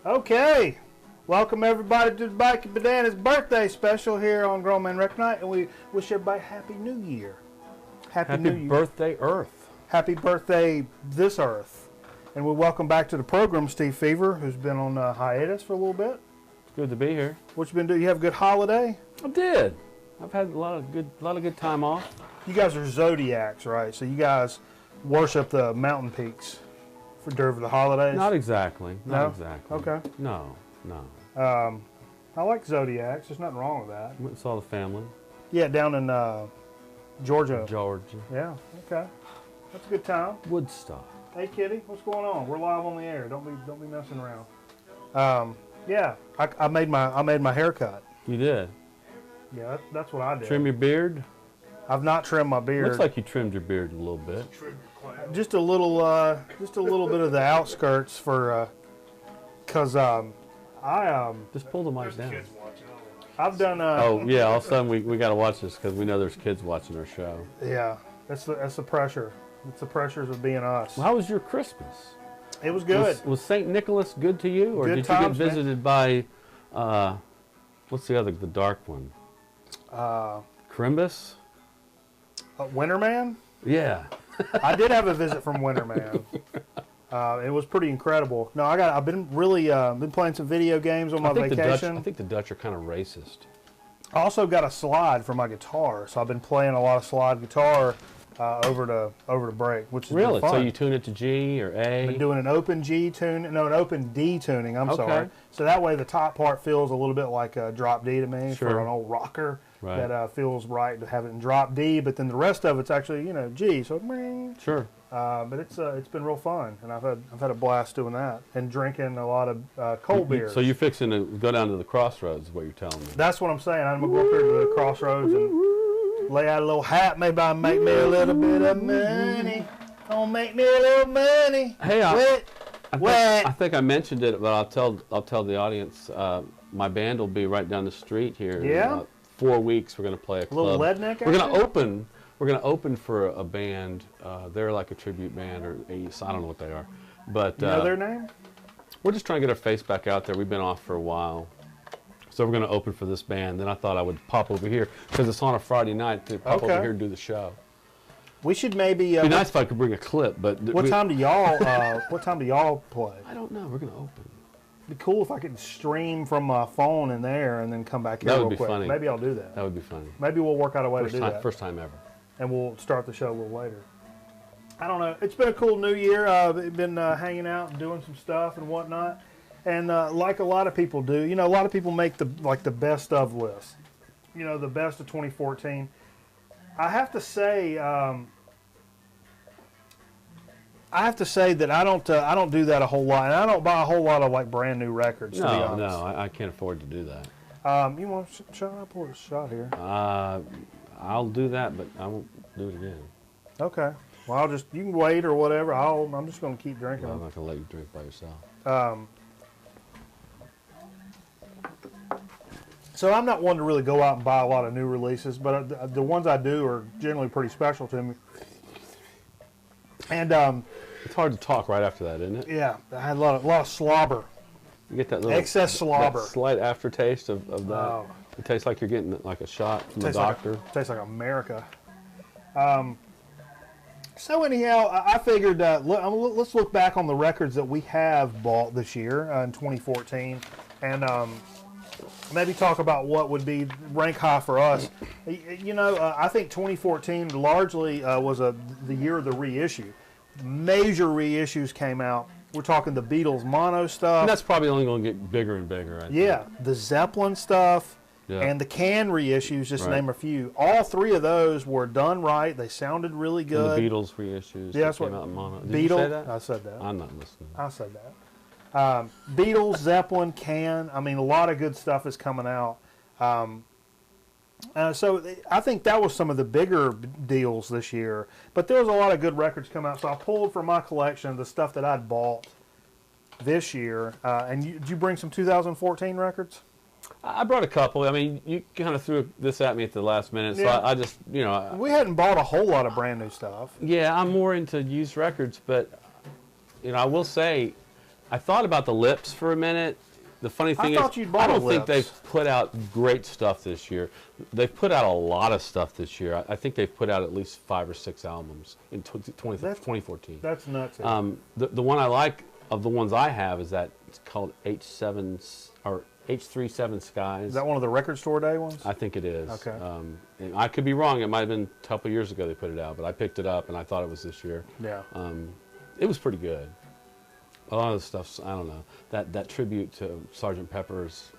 Okay, welcome everybody to the Mikey Banana's birthday special here on Grown Man Rec Night, and we wish everybody Happy New Year. Happy New Year. Birthday, Earth. Happy birthday, this Earth. And we welcome back to the program Steve Fever, who's been on hiatus for a little bit. It's good to be here. What you been doing? You have a good holiday? I did. I've had a lot of good time off. You guys are zodiacs, right? So you guys worship the mountain peaks during the holidays? Not exactly. Not exactly. Okay. No. I like zodiacs. There's nothing wrong with that. Went and saw the family. Yeah, down in Georgia. Georgia. Yeah. Okay. That's a good time. Woodstock. Hey, Kitty, what's going on? We're live on the air. Don't be messing around. Yeah, I made my haircut. You did. Yeah, that's what I did. Trim your beard. I've not trimmed my beard. Looks like you trimmed your beard a little bit. Just a little bit of the outskirts for, cause I just pull the mic down. I've done. Oh yeah, all of a sudden we got to watch this because we know there's kids watching our show. Yeah, that's the pressure. It's the pressures of being us. Well, how was your Christmas? It was good. Was St. Nicholas good to you, or good did times, you get visited by, what's the dark one? Crimbus? Winterman? Yeah. I did have a visit from Winterman. It was pretty incredible. No, I've been really been playing some video games on my vacation. I think the Dutch are kind of racist. I also got a slide for my guitar, so I've been playing a lot of slide guitar over to break, which is really fun. So you tune it to G or A? I've been doing an open G tune, no, an open D tuning. I'm sorry. So that way the top part feels a little bit like a drop D to me for an old rocker. Right. That feels right to have it in drop D, but then the rest of it's actually G. So sure. But it's been real fun, and I've had a blast doing that and drinking a lot of cold beers. So you're fixing to go down to the crossroads, is what you're telling me? That's what I'm saying. I'm gonna go up here to the crossroads and lay out a little hat. Maybe I'll make me a little bit of money. Gonna make me a little money. Hey, I think I mentioned it, but I'll tell the audience. My band will be right down the street here. Yeah. In 4 weeks, we're going to play a club. Little Leadneck. We're going to open for a band. They're like a tribute band or Ace. I don't know what they are, but you know their name? We're just trying to get our face back out there. We've been off for a while, so we're going to open for this band. Then I thought I would pop over here because it's on a Friday night to pop over here and do the show. We should maybe. It'd be nice if I could bring a clip, but what time do y'all play? I don't know. We're going to open. It'd be cool if I could stream from my phone in there and then come back here real real quick. quick. Funny. Maybe I'll do that. That would be funny. Maybe we'll work out a way to do that. First time ever. And we'll start the show a little later. I don't know. It's been a cool new year. Been hanging out and doing some stuff and whatnot. And like a lot of people do, a lot of people make the best of list. The best of 2014. I have to say that I don't do that a whole lot, and I don't buy a whole lot of brand new records. To be honest. No, I can't afford to do that. You want a shot? I'll pour a shot here. I'll do that, but I won't do it again. Okay. Well, you can wait or whatever. I'm just going to keep drinking. Well, I'm not going to let you drink by yourself. So I'm not one to really go out and buy a lot of new releases, but the ones I do are generally pretty special to me. And it's hard to talk right after that, isn't it? Yeah, I had a lot of slobber. You get that little excess slobber, that slight aftertaste of that. Oh. It tastes like you're getting like a shot from the doctor. Tastes like America. So anyhow, I figured let's look back on the records that we have bought this year in 2014, and maybe talk about what would be rank high for us. I think 2014 largely was the year of the reissue. Major reissues came out. We're talking the Beatles mono stuff. And that's probably only going to get bigger and bigger. I think. The Zeppelin stuff and the Can reissues, just to name a few. All three of those were done right. They sounded really good. And the Beatles reissues. Yeah, that's what. Out in mono. Did Beatles. You say that? I said that. I'm not listening. I said that. Beatles, Zeppelin, Can. I mean, a lot of good stuff is coming out. So I think that was some of the bigger deals this year. But there was a lot of good records come out. So I pulled from my collection the stuff that I'd bought this year. And did you bring some 2014 records? I brought a couple. I mean, you kind of threw this at me at the last minute, so I just, we hadn't bought a whole lot of brand new stuff. Yeah, I'm more into used records, but, I will say, I thought about the lips for a minute. The funny thing is, I don't think they've put out great stuff this year. They've put out a lot of stuff this year. I think they've put out at least 5 or 6 albums in 2014. That's nuts. The one I like of the ones I have is that it's called H7 or H37 Skies. Is that one of the record store day ones? I think it is. Okay. I could be wrong. It might have been a couple of years ago they put it out, but I picked it up and I thought it was this year. Yeah. It was pretty good. A lot of the stuff, I don't know, that tribute to Sgt. Pepper's.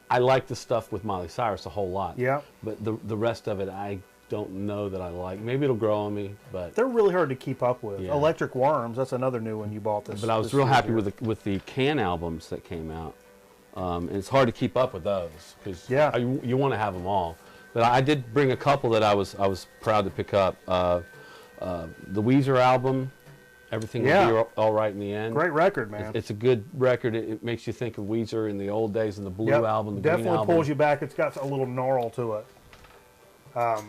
I like the stuff with Miley Cyrus a whole lot. Yeah. But the rest of it, I don't know that I like. Maybe it'll grow on me, but they're really hard to keep up with. Yeah. Electric Worms, that's another new one you bought this. But I was real happy with the Can albums that came out. And it's hard to keep up with those because you want to have them all. But I did bring a couple that I was proud to pick up. The Weezer album. Everything will be all right in the end. Great record, man. It's a good record. It makes you think of Weezer in the old days and the Blue album, the definitely Green album. Pulls you back. It's got a little gnarl to it.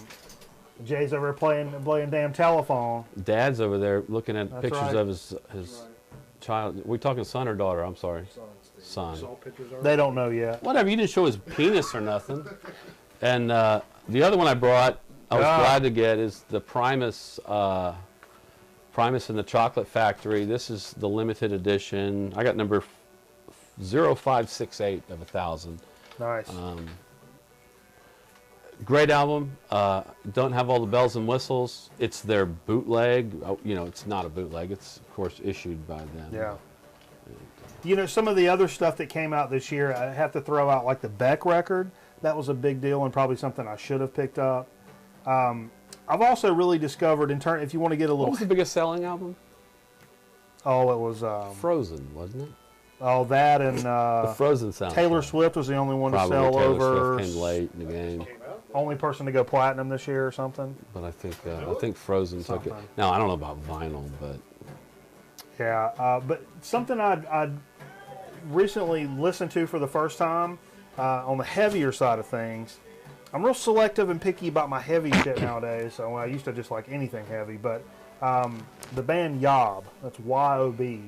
Jay's over playing damn telephone. Dad's over there looking at pictures of his child. We talking son or daughter? I'm sorry. Son. They don't know yet. Whatever. You didn't show his penis or nothing. And the other one I brought, I was glad to get, is the Primus. Primus and the Chocolate Factory. This is the limited edition. I got number 0568 of 1,000. Nice. Great album. Don't have all the bells and whistles. It's their bootleg. You know, it's not a bootleg. It's, of course, issued by them. Yeah. You know, some of the other stuff that came out this year, I have to throw out, like the Beck record. That was a big deal and probably something I should have picked up. I've also really discovered, if you want to get a little... What was the biggest selling album? Oh, it was... Frozen, wasn't it? Oh, that and... the Frozen sound. Taylor Swift was the only one probably to sell Taylor over... Swift came late in the game. Only person to go platinum this year or something. But I think Frozen took it. Now, I don't know about vinyl, but... Yeah, but something I'd recently listened to for the first time on the heavier side of things. I'm real selective and picky about my heavy shit nowadays. So I used to just like anything heavy, but the band Yob, that's Y-O-B,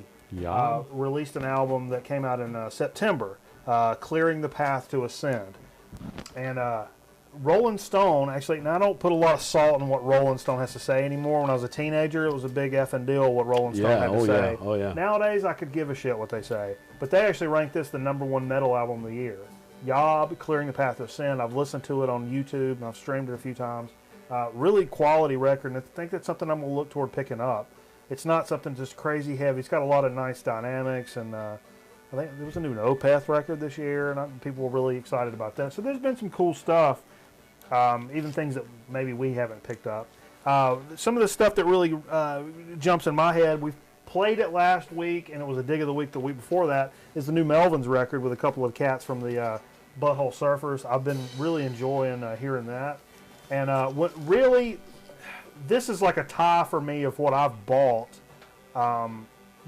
released an album that came out in September, Clearing the Path to Ascend. And Rolling Stone, actually, now I don't put a lot of salt in what Rolling Stone has to say anymore. When I was a teenager, it was a big effing deal what Rolling Stone had to say. Oh, yeah. Nowadays, I could give a shit what they say. But they actually ranked this the #1 metal album of the year. Yob, Clearing the Path to Ascend. I've listened to it on YouTube, and I've streamed it a few times. Really quality record, and I think that's something I'm going to look toward picking up. It's not something just crazy heavy. It's got a lot of nice dynamics, and I think there was a new Opeth record this year, and people were really excited about that. So there's been some cool stuff, even things that maybe we haven't picked up. Some of the stuff that really jumps in my head, we've played it last week, and it was a dig of the week before that, is the new Melvins record with a couple of cats from the Butthole Surfers. I've been really enjoying hearing that. And what really, this is like a tie for me of what I've bought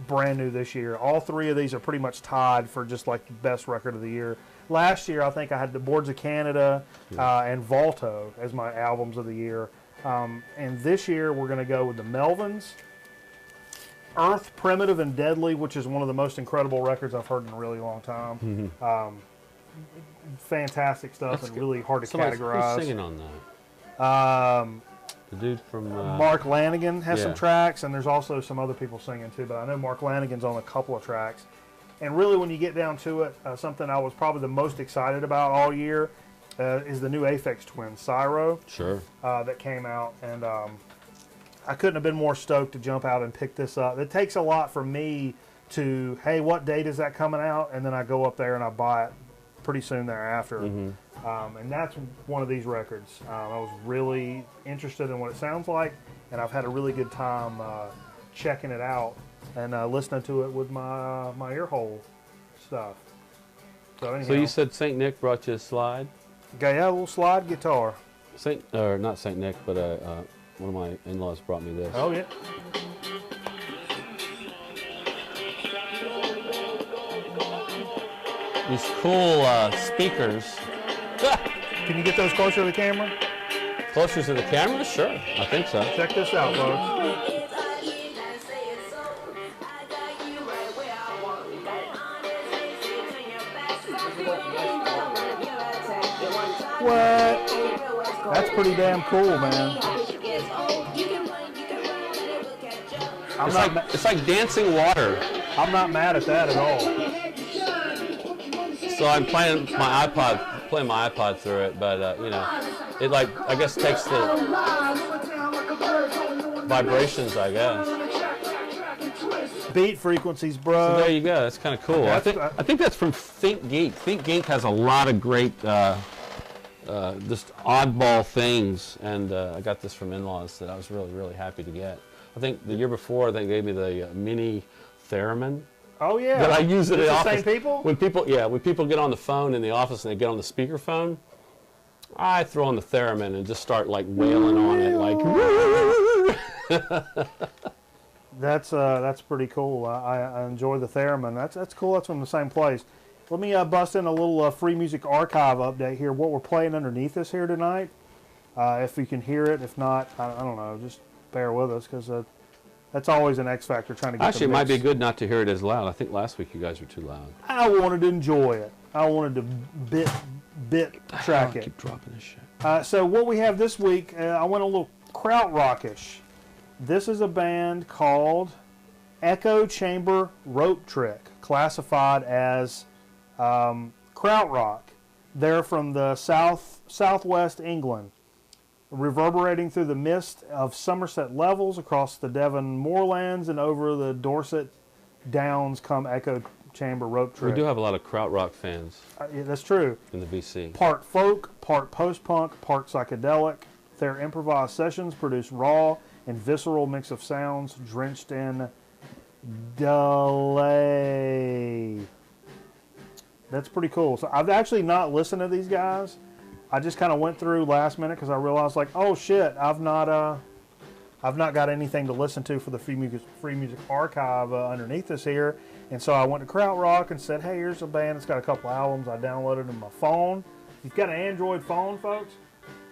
brand new this year. All three of these are pretty much tied for just like the best record of the year. Last year, I think I had the Boards of Canada and Volto as my albums of the year. And this year, we're going to go with the Melvins, Earth, Primitive, and Deadly, which is one of the most incredible records I've heard in a really long time. Mm-hmm. Fantastic stuff. That's and really hard to categorize. Who's singing on that? The dude from... Mark Lanigan has some tracks, and there's also some other people singing too, but I know Mark Lanigan's on a couple of tracks. And really, when you get down to it, something I was probably the most excited about all year is the new Aphex Twin, Cyro. Sure. That came out, and I couldn't have been more stoked to jump out and pick this up. It takes a lot for me to, hey, what date is that coming out? And then I go up there and I buy it pretty soon thereafter. Mm-hmm. And that's one of these records. I was really interested in what it sounds like, and I've had a really good time checking it out and listening to it with my ear hole stuff. So, anyhow, so you said St. Nick brought you a slide? Okay, yeah, a little slide guitar. Not St. Nick, but one of my in-laws brought me this. Oh, yeah. These cool speakers. Can you get those closer to the camera? Closer to the camera? Sure. I think so. Check this out, folks. What? That's pretty damn cool, man. It's like dancing water. I'm not mad at that at all. So I'm playing my iPod through it, but you know, it like I guess takes the vibrations, I guess. Beat frequencies, bro. So there you go. That's kind of cool. I think that's from Think Geek. Think Geek has a lot of great just oddball things, and I got this from in-laws that I was really happy to get. I think the year before they gave me the mini theremin. Oh yeah. That I use in the office. Same people? When people get on the phone in the office and they get on the speakerphone, I throw on the theremin and just start like wailing on it, like. That's pretty cool. I enjoy the theremin. That's cool. That's from the same place. Let me bust in a little free music archive update here. What we're playing underneath us here tonight. If you can hear it, if not, I don't know. Just bear with us because that's always an X factor trying to get. Actually, it might be good not to hear it as loud. I think last week you guys were too loud. I wanted to enjoy it. I wanted to bit track it. Keep dropping this shit. So what we have this week, I went a little krautrockish. This is a band called Echo Chamber Rope Trick, classified as krautrock. They're from the southwest England, reverberating through the mist of Somerset levels across the Devon moorlands and over the Dorset downs come Echo Chamber Rope Trick. We do have a lot of krautrock fans. Yeah, that's true. In the VC. Part folk, part post-punk, part psychedelic. Their improvised sessions produce raw and visceral mix of sounds drenched in delay. That's pretty cool. So I've actually not listened to these guys. I just kind of went through last minute because I realized, like, oh shit, I've not got anything to listen to for the free music archive underneath us here. And so I went to Krautrock and said, hey, here's a band that's got a couple albums. I downloaded them on my phone. If you've got an Android phone, folks,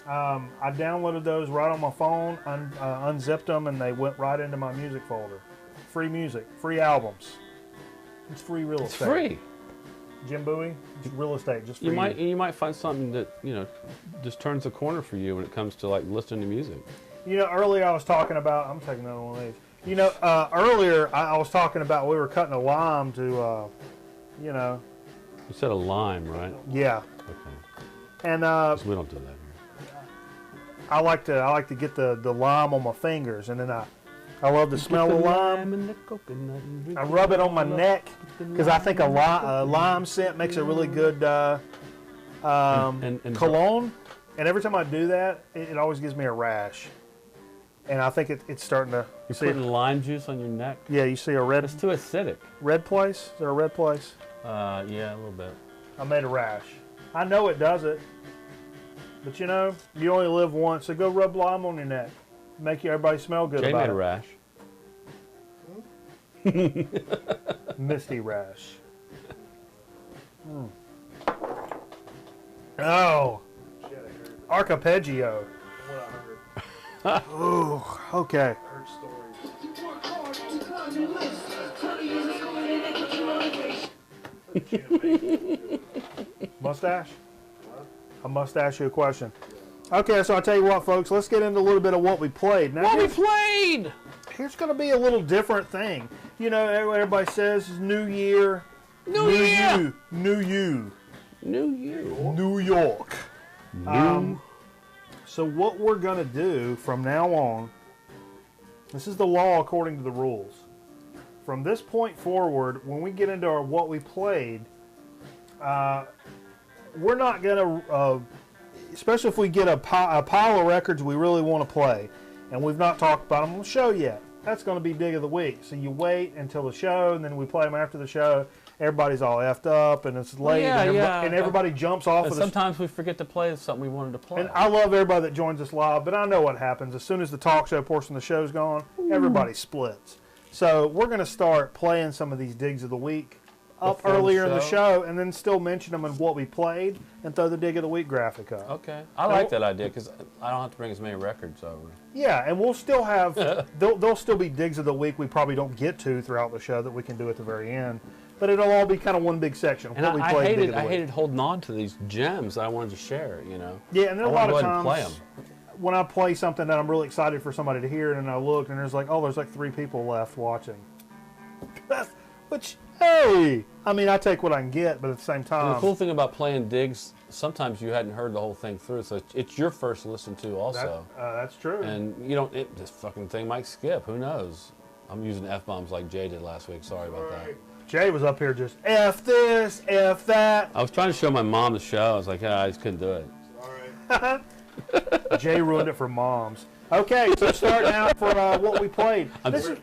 I downloaded those right on my phone, unzipped them, and they went right into my music folder. Free music, free albums. It's free real estate. It's free. Jim Bowie, it's real estate, just for you. You might find something that, you know, just turns the corner for you when it comes to like listening to music. You know, earlier I was talking about, I'm taking another one of these. You know, earlier I was talking about we were cutting a lime to, you know. You said a lime, right? Yeah. Okay. And we don't do that here. I like to get the lime on my fingers, and then I love the smell of lime. I rub it on my neck because I think a lime scent makes a really good cologne. And every time I do that, it always gives me a rash. And I think it's starting to. You're putting lime juice on your neck? Yeah, you see a red. It's too acidic. Red place? Is there a red place? Yeah, a little bit. I made a rash. I know it does it. But you know, you only live once, so go rub lime on your neck. Make everybody smell good about it. Jay made a rash. Misty rash. Oh. Arpeggio. Ooh, okay. Mustache? I must ask you a question. Okay, so I'll tell you what, folks. Let's get into a little bit of what we played. Now, here's going to be a little different thing. You know, everybody says New Year. New Year. New you. New you. New York. So what we're going to do from now on, this is the law according to the rules. From this point forward, when we get into our what we played, we're not going to, especially if we get a pile of records we really want to play, and we've not talked about them on the show yet. That's going to be Dig of the Week. So you wait until the show, and then we play them after the show. Everybody's all effed up, and it's late, and everybody jumps off of the... Sometimes we forget to play something we wanted to play. And I love everybody that joins us live, but I know what happens. As soon as the talk show portion of the show's gone, everybody splits. So we're going to start playing some of these Digs of the Week up earlier in the show, and then still mention them and what we played, and throw the Dig of the Week graphic up. Okay. I like that idea, because I don't have to bring as many records over. Yeah, and we'll still have... there'll still be Digs of the Week we probably don't get to throughout the show that we can do at the very end. but it'll all be kind of one big section. And I hated holding on to these gems that I wanted to share, you know. Yeah, and there are a lot of times when I play something that I'm really excited for somebody to hear, and I look, and there's like, oh, there's like 3 people left watching. Which, hey, I mean, I take what I can get, but at the same time. And the cool thing about playing digs, sometimes you hadn't heard the whole thing through, so it's your first listen to also. That's true. And you don't, this fucking thing might skip. Who knows? I'm using F-bombs like Jay did last week. Sorry about that. Jay was up here just F this, F that. I was trying to show my mom the show. I was like, I just couldn't do it. Sorry. Jay ruined it for moms. Okay, so starting out for what we played. I didn't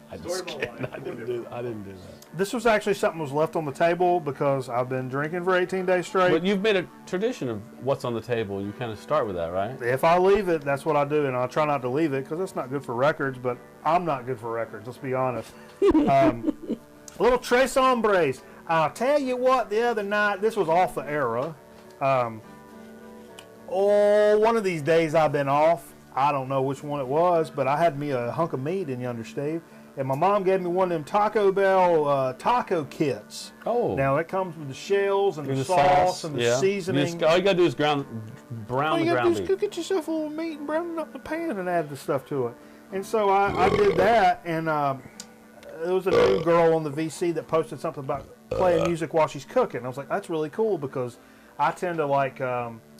do that. This was actually something that was left on the table because I've been drinking for 18 days straight. But you've made a tradition of what's on the table. You kind of start with that, right? If I leave it, that's what I do, and I'll try not to leave it because that's not good for records, but I'm not good for records, let's be honest. A little Tres Hombres. I'll tell you what, the other night, this was off the era. One of these days I've been off. I don't know which one it was, but I had me a hunk of meat in yonder, Steve. And my mom gave me one of them Taco Bell taco kits. Oh. Now, it comes with the shells and the sauce and the seasoning. All you got to do is brown the ground beef. Go get yourself a little meat and brown it up in the pan and add the stuff to it. And so I did that, and there was a new girl on the VC that posted something about playing music while she's cooking. And I was like, that's really cool because I tend to like...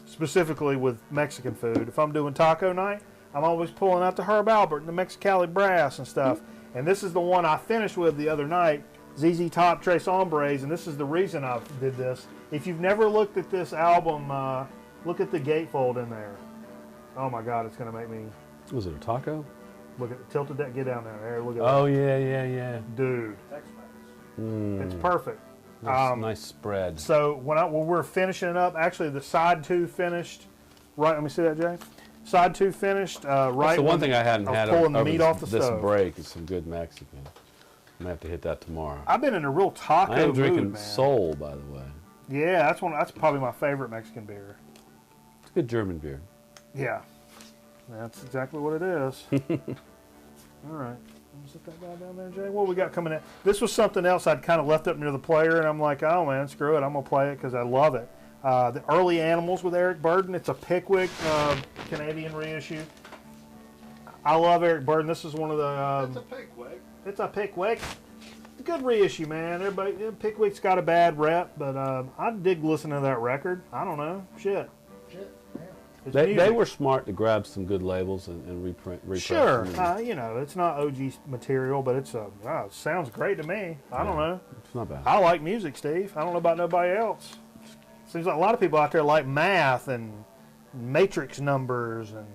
specifically with Mexican food. If I'm doing taco night, I'm always pulling out the Herb Albert and the Mexicali Brass and stuff. And this is the one I finished with the other night, ZZ Top Tres Hombres, and this is the reason I did this. If you've never looked at this album, look at the gatefold in there. Oh my God, it's going to make me... Was it a taco? Look at the tilted deck. Get down there. Look at that. Yeah. Dude. It's perfect. Nice spread. So when we're finishing it up, actually the side 2 finished. Right, let me see that, Jay. Side 2 finished. Right. That's the one thing I hadn't had pulling the meat off the this stove. break is some good Mexican. I'm gonna have to hit that tomorrow. I've been in a real taco mood, I am drinking man. Sol, by the way. Yeah, that's probably my favorite Mexican beer. It's a good German beer. Yeah, that's exactly what it is. All right. Set that guy down there, Jay. What we got coming in? This was something else I'd kind of left up near the player, and I'm like, oh man, screw it. I'm going to play it because I love it. The Early Animals with Eric Burdon. It's a Pickwick Canadian reissue. I love Eric Burdon. This is one of the... it's a Pickwick. It's a Pickwick. Good reissue, man. Everybody, Pickwick's got a bad rep, but I dig listening to that record. I don't know. Shit. They were smart to grab some good labels and reprint. Sure, you know, it's not OG material, but it's it sounds great to me. I don't know. It's not bad. I like music, Steve. I don't know about nobody else. Seems like a lot of people out there like math and matrix numbers and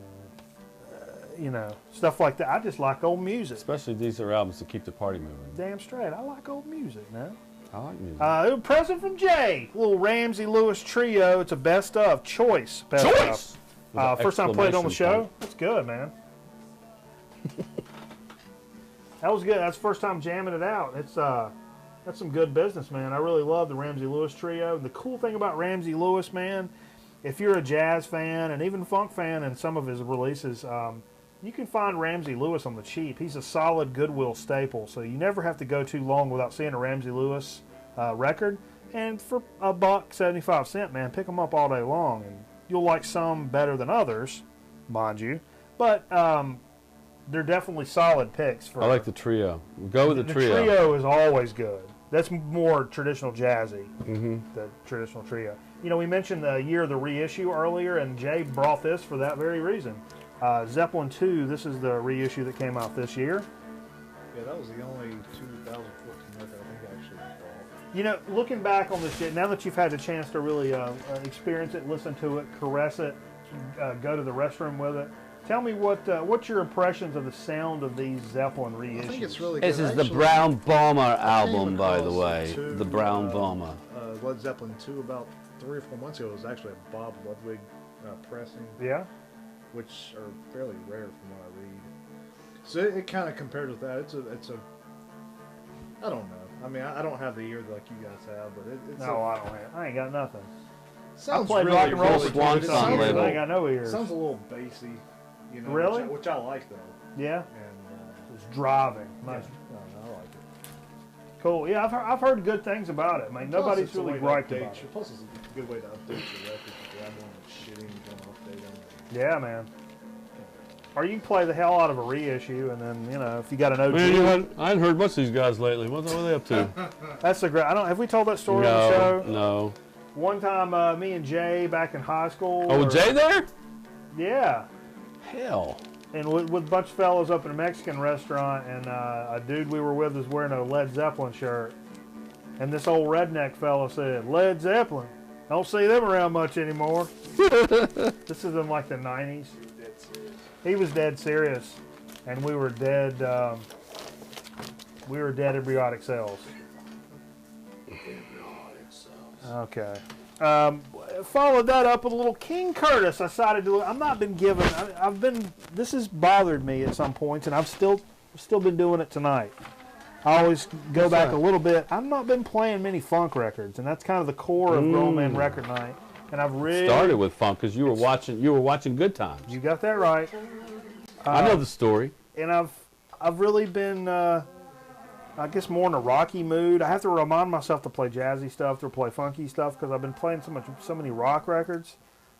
you know, stuff like that. I just like old music. Especially these are albums to keep the party moving. Damn straight. I like old music, man. I like music. A present from Jay. Little Ramsey Lewis trio. It's a best of choice. Choice. First time I played it on the show. That's good, man. That was good. That's the first time jamming it out. That's some good business, man. I really love the Ramsey Lewis trio. And the cool thing about Ramsey Lewis, man, if you're a jazz fan and even funk fan and some of his releases, you can find Ramsey Lewis on the cheap. He's a solid Goodwill staple, so you never have to go too long without seeing a Ramsey Lewis record. And for $1.75, man, pick them up all day long, and you'll like some better than others, mind you. But they're definitely solid picks. I like the trio. Go with the trio. The trio is always good. That's more traditional jazzy, the traditional trio. You know, we mentioned the year of the reissue earlier, and Jay brought this for that very reason. Zeppelin 2, this is the reissue that came out this year. Yeah, that was the only 2014 record I think I actually bought. You know, looking back on this shit, now that you've had the chance to really experience it, listen to it, caress it, go to the restroom with it, tell me what's your impressions of the sound of these Zeppelin reissues? I think it's really good. This is the Brown Bomber album, by the way. The Brown Bomber. Led Zeppelin 2 about 3 or 4 months ago. It was actually a Bob Ludwig pressing. Yeah. Which are fairly rare from what I read. So it kind of compared with that. It's a I don't know. I mean, I don't have the ear like you guys have, but it's no, I don't have. I ain't got nothing. Sounds I played really, rock and roll really for Swan 20 Song years. label. I ain't got no ears. Sounds a little bassy, you know. Really? Which I like though. Yeah. And it's driving. Nice. Yeah, I like it. cool. Yeah, I've heard good things about it. I mean, nobody's really griped about it. Plus, it's a good way to update your record. If you have one that's shitty, you can update them. Yeah, man. Or you can play the hell out of a reissue, and then, you know, if you got an OG. Man, I hadn't heard much of these guys lately. What are they up to? That's a great. Have we told that story on the show? No. One time, me and Jay back in high school. Oh, Jay there? Yeah. Hell. And with a bunch of fellas up in a Mexican restaurant, and a dude we were with was wearing a Led Zeppelin shirt. And this old redneck fella said, "Led Zeppelin. Don't see them around much anymore." This is in like the 90s. He was dead serious. And we were dead embryonic cells. Okay. Followed that up with a little King Curtis. I decided to. I'm not been given. I've been. This has bothered me at some points, and I've still been doing it tonight. I always go back a little bit. I've not been playing many funk records, and that's kind of the core of Grown Man Record Night. And I've really started with funk because you were watching Good Times. You got that right. I know the story. And I've really been. I guess more in a rocky mood. I have to remind myself to play jazzy stuff, to play funky stuff, because I've been playing so many rock records.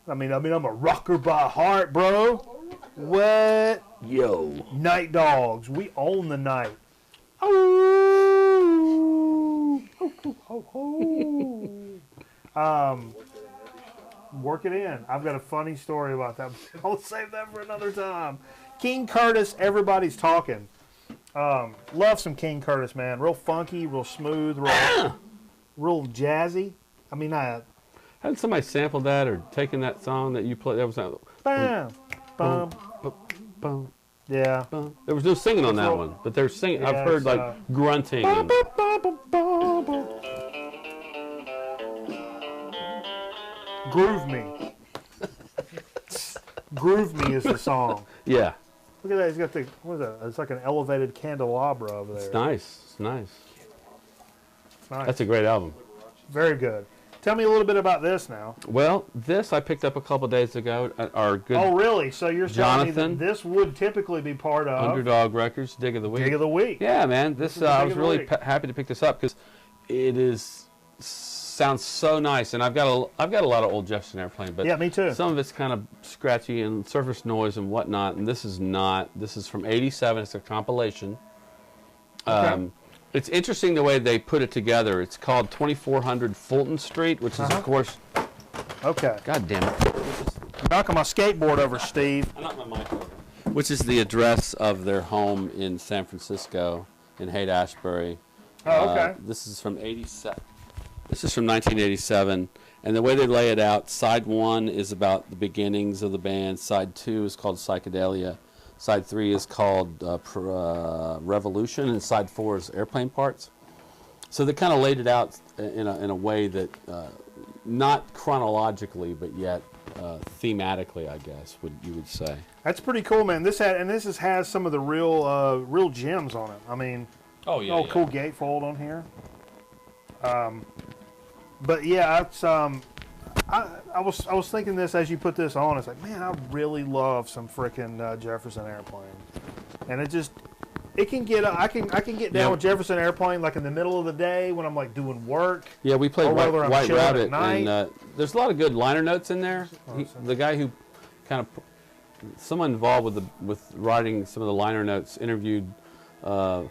I mean, I'm a rocker by heart, bro. What? Yo. Night Dogs. We own the night. Work it in. I've got a funny story about that. I'll save that for another time. King Curtis, everybody's talking. Love some King Curtis, man. Real funky, real smooth, real jazzy. I mean, hadn't somebody sampled that or taken that song that you played? That was bam, bum, bum, yeah. Bum. There was no singing on that one, but they're singing. Yeah, I've heard like grunting. And, Groove Me. Groove Me is the song. Yeah. Look at that. He's got the, what is that? It's like an elevated candelabra over there. It's nice. It's nice. Nice. That's a great album. Very good. Tell me a little bit about this now. Well, this I picked up a couple days ago at our good Oh, really? So you're telling me Jonathan, that this would typically be part of Underdog Records, Dig of the Week. Dig of the Week. Yeah, man. This I was really happy to pick this up because it sounds so nice, and I've got a lot of old Jefferson Airplane, but yeah, me too. Some of it's kind of scratchy and surface noise and whatnot, and this is not. This is from '87. It's a compilation. Okay. It's interesting the way they put it together. It's called 2400 Fulton Street, which is of course. Okay. God damn it! Knocking my skateboard over, Steve. I knocked my mic over. Which is the address of their home in San Francisco, in Haight-Ashbury. Oh, okay. This is from '87. This is from 1987, and the way they lay it out, side 1 is about the beginnings of the band, side 2 is called Psychedelia, side 3 is called Revolution, and side 4 is Airplane Parts. So they kind of laid it out in a way that, not chronologically, but yet thematically, I guess, you would say. That's pretty cool, man. This has some of the real gems on it. I mean, oh yeah, cool gatefold on here. But yeah, it's I was thinking this as you put this on. It's like, man, I really love some frickin' Jefferson Airplane, and it can get I can get down with Jefferson Airplane like in the middle of the day when I'm like doing work. Yeah, we played White Rabbit, and there's a lot of good liner notes in there. The guy who someone involved with writing some of the liner notes interviewed 2 or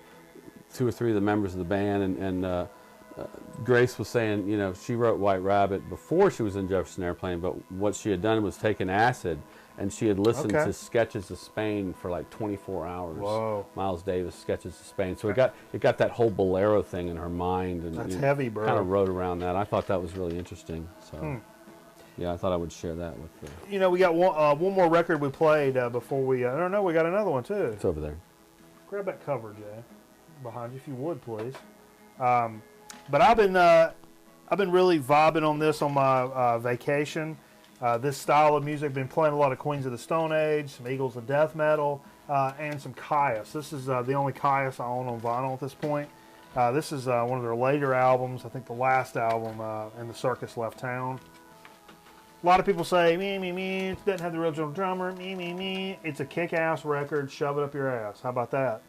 3 of the members of the band, and Grace was saying, you know, she wrote White Rabbit before she was in Jefferson Airplane, but what she had done was taken acid, and she had listened to Sketches of Spain for like 24 hours. Whoa. Miles Davis, Sketches of Spain. So it got that whole bolero thing in her mind, and that's heavy, bro. Kind of wrote around that. I thought that was really interesting. So yeah, I thought I would share that with you. You know, we got one more record we played before we. I don't know. We got another one too. It's over there. Grab that cover, Jay, behind you, if you would, please. But I've been really vibing on this on my vacation. This style of music, been playing a lot of Queens of the Stone Age, some Eagles of Death Metal, and some Caius. This is the only Caius I own on vinyl at this point. This is one of their later albums. I think the last album, and the Circus Left Town. A lot of people say, me, it doesn't have the original drummer, me. It's a kick-ass record, shove it up your ass. How about that?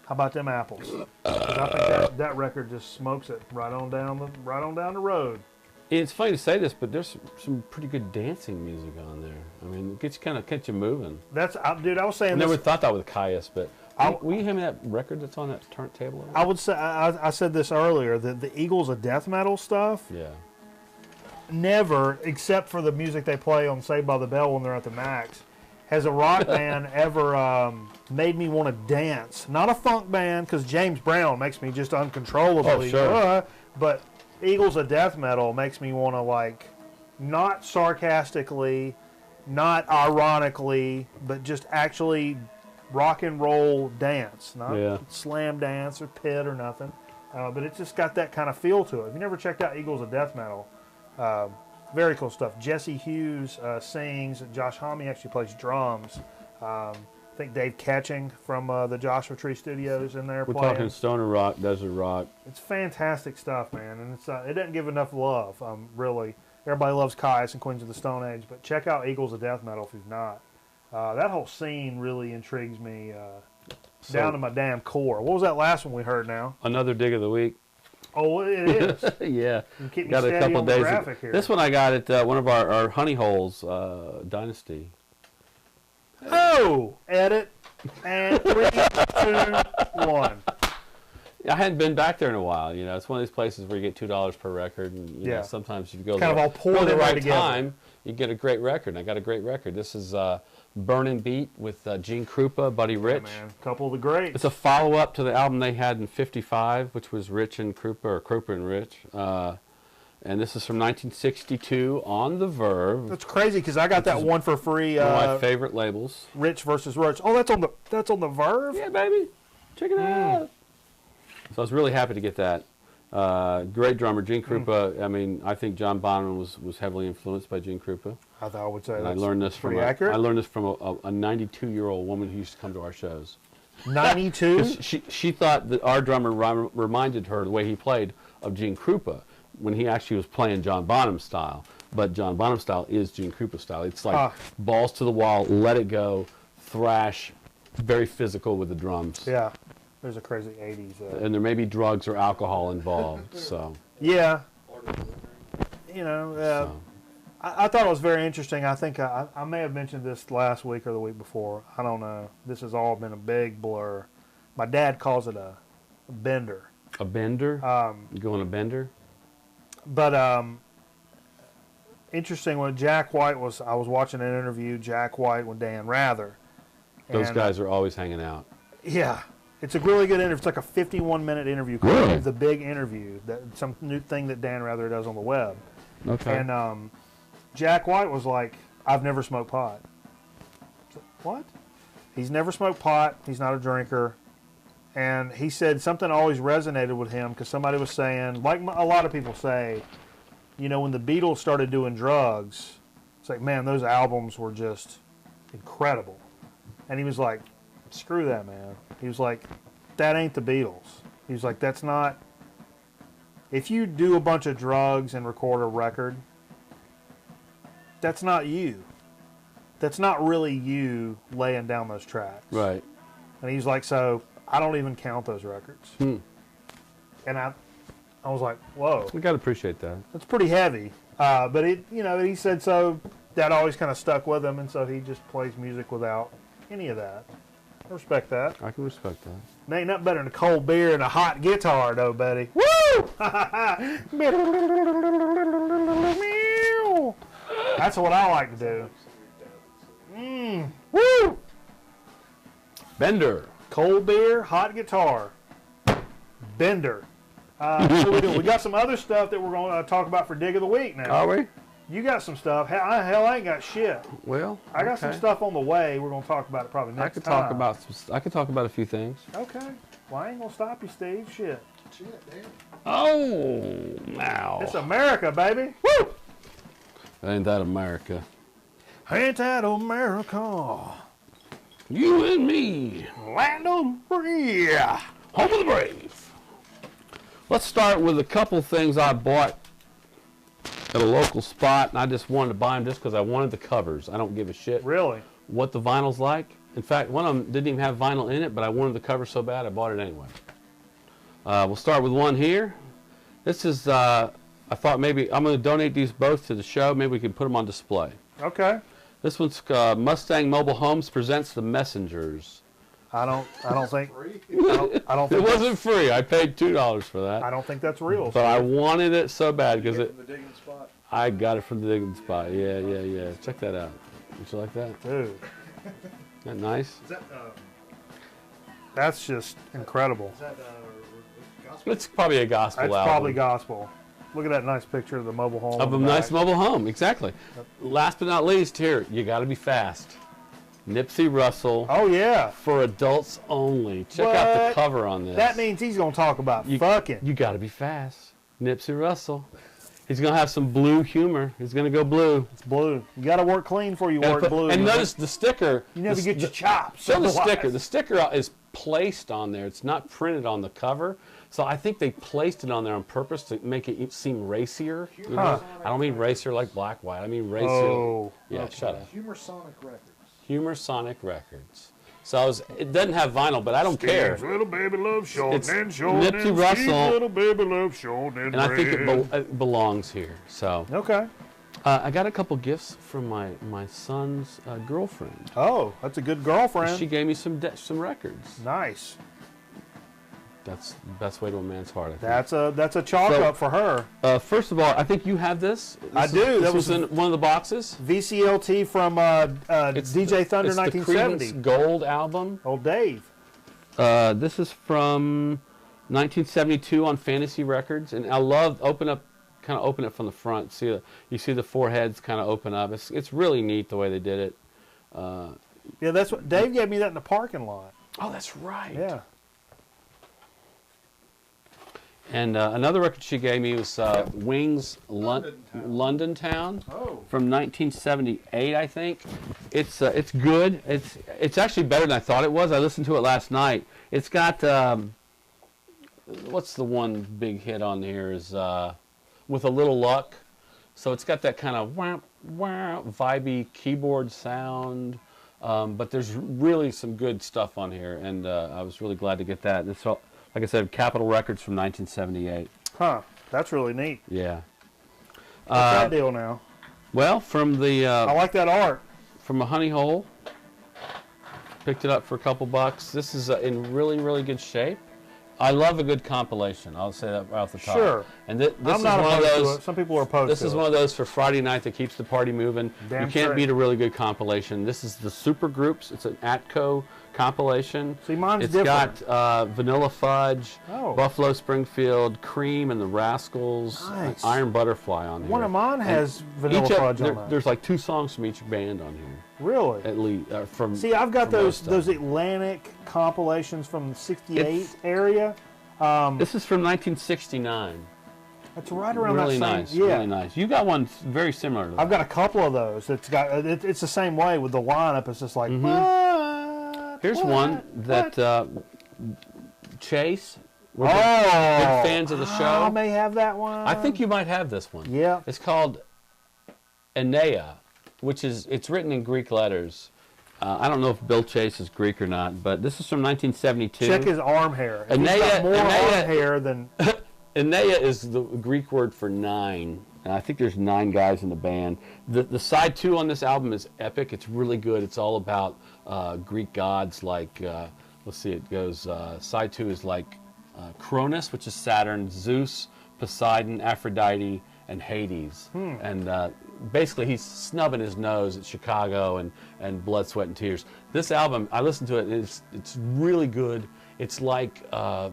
How about them apples? 'Cause I think that record just smokes it right on down the road. It's funny to say this, but there's some pretty good dancing music on there. I mean, it gets you moving. Dude, I was saying I never thought that with Caius, but will you hand me that record that's on that turntable? I would say I said this earlier that the Eagles of death metal stuff. Yeah. Never, except for the music they play on Saved by the Bell when they're at the max, has a rock band ever made me want to dance. Not a funk band, because James Brown makes me just uncontrollably. Oh, sure. But Eagles of death metal makes me want to, like, not sarcastically, not ironically, but just actually rock and roll dance. Not slam dance or pit or nothing. But it's just got that kind of feel to it. If you never checked out Eagles of death metal, very cool stuff. Jesse Hughes sings. Josh Homme actually plays drums. I think Dave Ketching from the Joshua Tree Studios in there. We're playing. talking stoner rock, desert rock. It's fantastic stuff, man, and it doesn't give enough love. Really, everybody loves Caius and Queens of the Stone Age, but check out Eagles of Death Metal if you've not. That whole scene really intrigues me down to my damn core. What was that last one we heard? Now another dig of the week. Oh, it is. Yeah. You keep me got steady a couple on days. The graphic here. This one I got at one of our honey holes, Dynasty. Oh, edit, and 3, 2, 1. I hadn't been back there in a while. You know, it's one of these places where you get $2 per record, and you know, sometimes if you go kind of all poured the right together. time, you get a great record. And I got a great record. This is Burnin' Beat with Gene Krupa, Buddy Rich. Yeah, man. A couple of the greats. It's a follow-up to the album they had in '55, which was Rich and Krupa, or Krupa and Rich. And this is from 1962 on the Verve. That's crazy because I got that one for free. One of my favorite labels. Rich versus Roach. Oh, that's on the Verve. Yeah, baby, check it out. So I was really happy to get that. Great drummer, Gene Krupa. I mean, I think John Bonham was heavily influenced by Gene Krupa. I thought I would say and that's I learned this pretty from accurate. I learned this from a 92-year-old woman who used to come to our shows. 92. She thought that our drummer reminded her the way he played of Gene Krupa when he actually was playing John Bonham style. But John Bonham style is Gene Krupa style. It's like balls to the wall, let it go, thrash, very physical with the drums. Yeah. There's a crazy 80s. And there may be drugs or alcohol involved. So yeah. You know, I thought it was very interesting. I think I may have mentioned this last week or the week before. I don't know. This has all been a big blur. My dad calls it a bender. A bender? You go on a bender? But interesting when Jack White I was watching an interview, Jack White with Dan Rather. Those guys are always hanging out. Yeah. It's a really good interview. It's like a 51-minute interview called The Big Interview. Some new thing that Dan Rather does on the web. Okay. And Jack White was like, I've never smoked pot. What? He's never smoked pot. He's not a drinker. And he said something always resonated with him because somebody was saying, like a lot of people say, you know, when the Beatles started doing drugs, it's like, man, those albums were just incredible. And he was like, screw that, man. He was like, that ain't the Beatles. He was like, that's not... If you do a bunch of drugs and record a record, that's not you. That's not really you laying down those tracks. Right. And he's like, so I don't even count those records. And I was like, whoa. We got to appreciate that. That's pretty heavy. But it, you know, he said so that always kind of stuck with him, and so he just plays music without any of that. I respect that. I can respect that. There ain't nothing better than a cold beer and a hot guitar, though, buddy. Woo! That's what I like to do. Woo! Bender. Cold beer, hot guitar. Bender. So we got some other stuff that we're going to talk about for Dig of the Week now. Are we? You got some stuff. Hell, I ain't got shit. Well, I got some stuff on the way. We're going to talk about it probably next time. I could talk about a few things. Okay. Well, I ain't going to stop you, Steve. Shit. Oh, wow. It's America, baby. Woo! Ain't that America? Ain't that America? You and me. Land of free. Home of the brave. Let's start with a couple things I bought at a local spot, and I just wanted to buy them just because I wanted the covers. I don't give a shit Really? what the vinyl's like. In fact, one of them didn't even have vinyl in it, but I wanted the cover so bad I bought it anyway. We'll start with one here. This is, I thought maybe, I'm going to donate these both to the show. Maybe we can put them on display. Okay. This one's Mustang Mobile Homes presents The Messengers. I don't think It wasn't free. I paid $2 for that. I don't think that's real. But I wanted it so bad because From the digging spot. I got it from the digging spot. Yeah. Check that out. Would you like that? Dude. Isn't that nice? Is that, That's just incredible. is that gospel? It's probably a gospel That's album. probably gospel. Look at that nice picture of the mobile home. Of a nice mobile home, exactly. Last but not least, here, you got to be fast. Nipsey Russell. Oh, yeah. For adults only. Check out the cover on this. That means he's going to talk about fucking. You got to be fast. Nipsey Russell. He's going to have some blue humor. He's going to go blue. It's blue. You got to work clean before you work blue. And notice the sticker. You never get your chops. Show the sticker. The sticker is placed on there. It's not printed on the cover. So I think they placed it on there on purpose to make it seem racier. You know? I don't mean racier like black, white. I mean racier. Oh. Yeah, shut up. Humor Sonic Records. Humor Sonic Records. So it doesn't have vinyl, but I don't care. Little baby love short It's and short Nipsey and Russell. little baby love short and And I think it belongs here. So Okay. I got a couple gifts from my son's girlfriend. Oh, that's a good girlfriend. She gave me some records. Nice. That's the best way to a man's heart, I think. That's a chalk up for her. First of all, I think you have this. I do. This was in one of the boxes. VCLT from DJ Thunder it's 1970. The Creedence Gold album. Old Dave. This is from 1972 on Fantasy Records, and I love open it from the front. You see the four heads kind of open up. It's really neat the way they did it. Yeah, that's what Dave gave me that in the parking lot. Oh, that's right. Yeah. And another record she gave me was Wings London Town from 1978, I think. It's good. It's actually better than I thought it was. I listened to it last night. It's got what's the one big hit on here is With a Little Luck. So it's got that kind of wah, wah, vibey keyboard sound. But there's really some good stuff on here, and I was really glad to get that. It's all, like I said, Capitol Records from 1978. Huh. That's really neat. Yeah. What's that deal now? Well, from the... I like that art. From a honey hole. Picked it up for a couple bucks. This is in really, really good shape. I love a good compilation. I'll say that right off the top. Sure. And this I'm is not one of opposed those. to it. Some people are opposed to it. This is one of those for Friday night that keeps the party moving. Damn you can't straight. beat a really good compilation. This is the Super Groups. It's an Atco compilation. See, mine's it's different. got Vanilla Fudge, Oh. Buffalo Springfield, Cream and the Rascals, Nice. Iron Butterfly on here. One of mine has Vanilla Fudge on it. There's like 2 songs from each band on here. Really? At least from. See, I've got from those Atlantic compilations from the '68 area. This is from 1969. It's right around Really that same. nice, Yeah. really nice. You got one very similar to that. I've got a couple of those. It's got. It's the same way with the lineup. It's just like. Here's one that Chase. We're big fans of the show. I may have that one. I think you might have this one. Yeah. It's called Enea, which is it's written in Greek letters. I don't know if Bill Chase is Greek or not, but this is from 1972. Check his arm hair. He's got more arm hair than. Enea is the Greek word for 9. And I think there's 9 guys in the band. The side 2 on this album is epic. It's really good. It's all about Greek gods like, let's see, it goes, side 2 is like Cronus, which is Saturn, Zeus, Poseidon, Aphrodite, and Hades. And basically he's snubbing his nose at Chicago and Blood, Sweat, and Tears. This album, I listened to it, and it's really good. It's like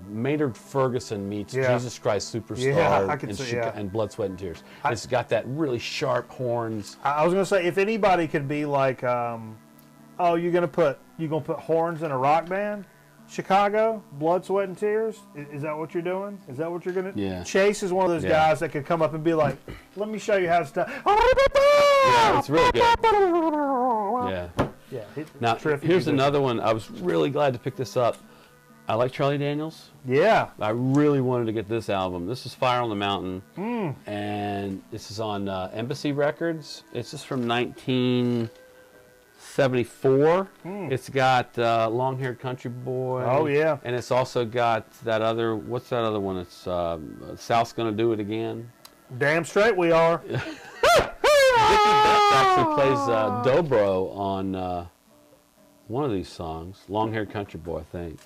Maynard Ferguson meets Jesus Christ Superstar and Blood, Sweat, and Tears. It's got that really sharp horns. I was gonna say, if anybody could be like, oh, you're gonna put horns in a rock band, Chicago, Blood, Sweat, and Tears. Is that what you're doing? Is that what you're gonna? Yeah. Chase is one of those guys that could come up and be like, let me show you how to start. Yeah, it's really good. Yeah. Yeah. Now, here's another one. I was really glad to pick this up. I like Charlie Daniels. Yeah. I really wanted to get this album. This is Fire on the Mountain. And this is on Embassy Records. It's just from 19... '74. It's got Long-Haired Country Boy. Oh, yeah. And it's also got that other, what's that other one? It's South's Gonna Do It Again. Damn straight we are. Dickie Betts actually plays dobro on one of these songs. Long-Haired Country Boy, I think.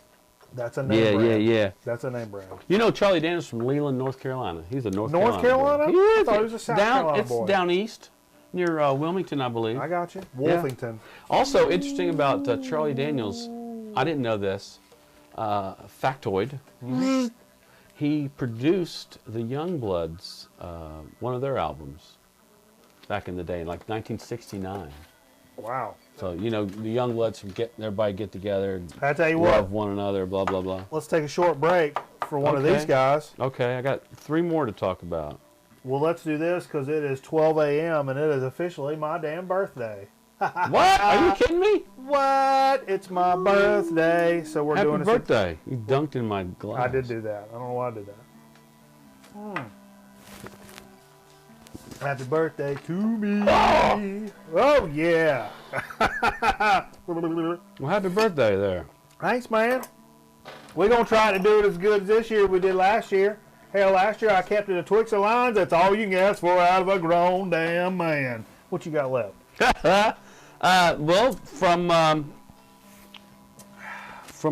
That's a name brand. Yeah. That's a name brand. You know Charlie Daniels from Leland, North Carolina. He's a North Carolina? boy. Yeah, I thought he was a South Carolina boy. It's down east, near Wilmington, I believe. I got you. Wolfington. Yeah. Also, interesting about Charlie Daniels, I didn't know this, factoid. He produced the Youngbloods, one of their albums, back in the day, like 1969. Wow. So, you know, the Youngbloods, everybody get together, I tell you love what, one another, blah, blah, blah. let's take a short break for one of these guys. Okay, I got 3 more to talk about. Well, let's do this because it is 12 a.m. and it is officially my damn birthday. What? Are you kidding me? What? It's my birthday, so we're doing Happy birthday. You dunked in my glass. I did do that. I don't know why I did that. Happy birthday to me. Oh, yeah. Well, happy birthday there. Thanks, man. We're going to try to do it as good as this year we did last year. Hell, last year I kept it a Twix of lines. That's all you can ask for out of a grown damn man. What you got left? Well, from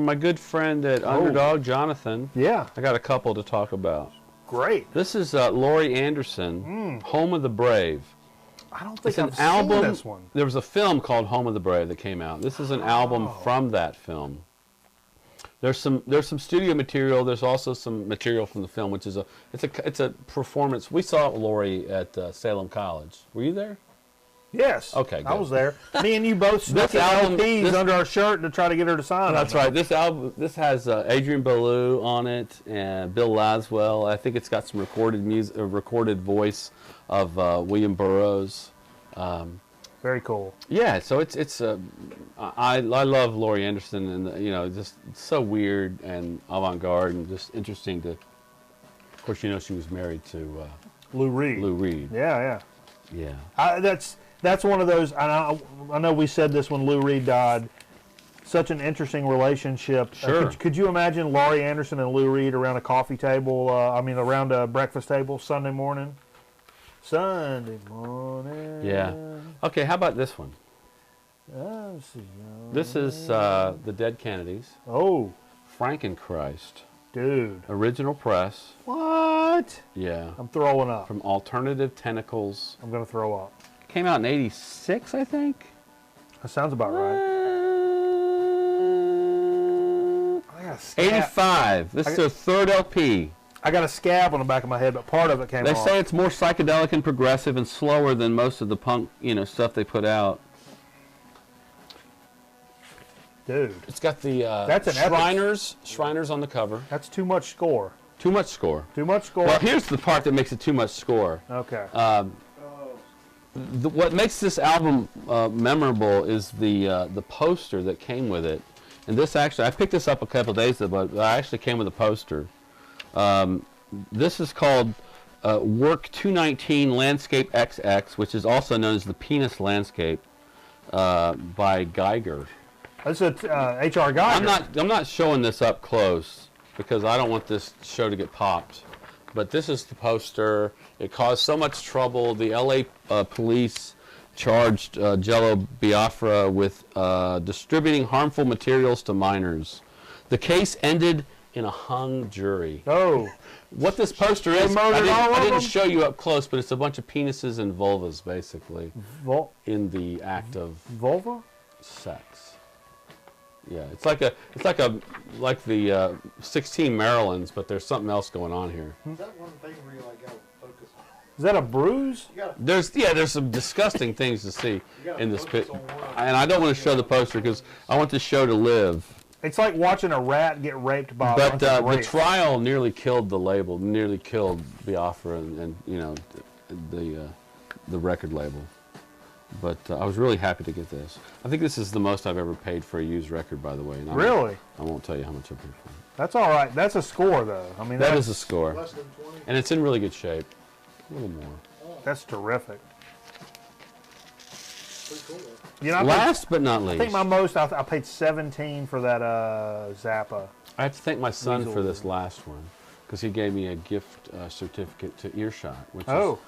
my good friend at Underdog, Jonathan. Yeah. I got a couple to talk about. Great. This is Laurie Anderson, Home of the Brave. I don't think It's I've an album. seen this one. There was a film called Home of the Brave that came out. This is an album from that film. There's some studio material. There's also some material from the film, which is it's a performance. We saw Laurie at Salem College. Were you there? Yes. Okay, good. I was there. Me and you both snuck LPs under our shirt to try to get her to sign. That's right. This album, this has Adrian Belew on it and Bill Laswell. I think it's got some recorded music, recorded voice of William Burroughs. Very cool. Yeah. So I love Laurie Anderson, and you know, just so weird and avant-garde and just interesting to. Of course, you know she was married to Lou Reed. Lou Reed. Yeah. Yeah. That's one of those. I know we said this when Lou Reed died. Such an interesting relationship. Sure. Could you imagine Laurie Anderson and Lou Reed around a coffee table? Around a breakfast table Sunday morning. Sunday morning. Yeah. Okay. How about this one? This is the Dead Kennedys. Oh. Frankenchrist. Dude. Original press. What? Yeah. I'm throwing up. From Alternative Tentacles. I'm going to throw up. Came out in '86, I think. That sounds about right. I got a scab. '85. This is their third LP. I got a scab on the back of my head, but part of it came off. They say it's more psychedelic and progressive and slower than most of the punk, stuff they put out. Dude. It's got the Shriners on the cover. That's too much score. Too much score. Too much score. Well, here's the part that makes it too much score. Okay. What makes this album memorable is the poster that came with it. And this actually, I picked this up a couple days ago, but I actually came with a poster. This is called Work 219 Landscape XX, which is also known as the Penis Landscape by Geiger. That's a H.R. Geiger. I'm not showing this up close because I don't want this show to get popped. But this is the poster. It caused so much trouble. The L.A. Police charged Jello Biafra with distributing harmful materials to minors. The case ended in a hung jury. Oh. What this poster is, I didn't show you up close, but it's a bunch of penises and vulvas, basically, in the act of vulva sex. Yeah, it's like the 16 Marylands, but there's something else going on here. Is that one thing where you like gotta focus on? Is that a bruise? There's some disgusting things to see in this pit, and I don't want to show the poster because I want the show to live. It's like watching a rat get raped by a bunch of the trial nearly killed the label, nearly killed Biafra and the record label. But I was really happy to get this. I think this is the most I've ever paid for a used record, by the way. Really? I won't tell you how much I paid for it. That's all right. That's a score, though. I mean, that is a score. Less than 20? And it's in really good shape. A little more. That's terrific. Pretty cool. You know, Last but not I least, think my most, I paid 17 for that Zappa. I have to thank my son for this last one because he gave me a gift certificate to Earshot. Which is,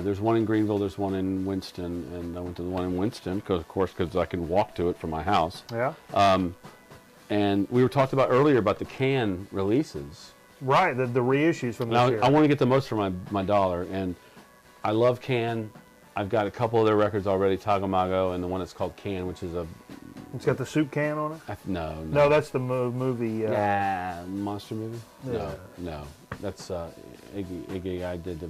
there's one in Greenville, there's one in Winston, and I went to the one in Winston because I can walk to it from my house. Yeah. And we were talking about earlier about the can releases. Right, the reissues from this year. I want to get the most for my dollar, and I love Can. I've got a couple of their records already, Tagamago, and the one that's called Can, which is a... It's got the soup can on it? No. No, that's the movie. Monster movie? Yeah. No. That's Iggy. I did the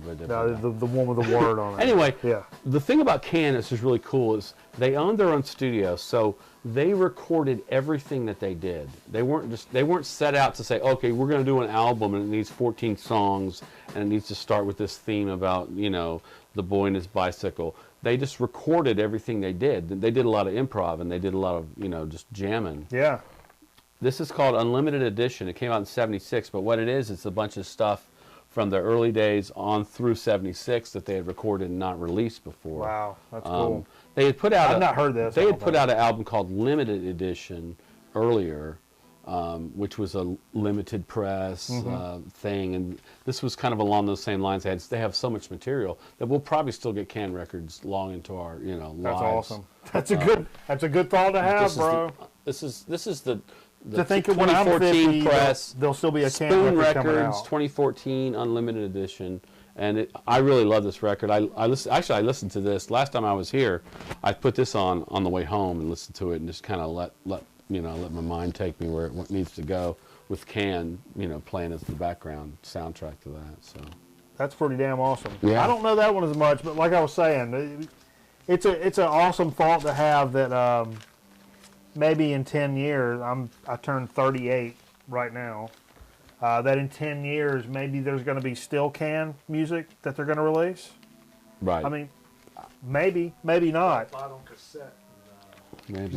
one with the word on it. Anyway, yeah. The thing about Can that's just really cool is they owned their own studio, so they recorded everything that they did. They weren't set out to say, okay, we're going to do an album and it needs 14 songs and it needs to start with this theme about, you know, the boy and his bicycle. They just recorded everything they did. They did a lot of improv and they did a lot of, you know, just jamming. Yeah. This is called Unlimited Edition. It came out in '76, but what it is, it's a bunch of stuff from the early days on through '76 that they had recorded and not released before. Wow, that's cool. They had put out I've not heard this. They had put out an album called Limited Edition earlier, which was a limited press thing, and this was kind of along those same lines. They have so much material that we'll probably still get Can records long into our lives. That's awesome. That's a good thought to have, bro. This is the to think of when I'm 50, press. There'll still be a Can Spoon record coming Records, out. 2014 Unlimited Edition, and I really love this record. I listened to this last time I was here. I put this on the way home and listened to it and just kind of let my mind take me where it needs to go with Can, playing as the background soundtrack to that. So that's pretty damn awesome. Yeah. I don't know that one as much, but like I was saying, it's an awesome thought to have that. Maybe in 10 years, I turned 38 right now. That in 10 years, maybe there's going to be still Can music that they're going to release. Right. I mean, maybe not. Bought on cassette. Maybe.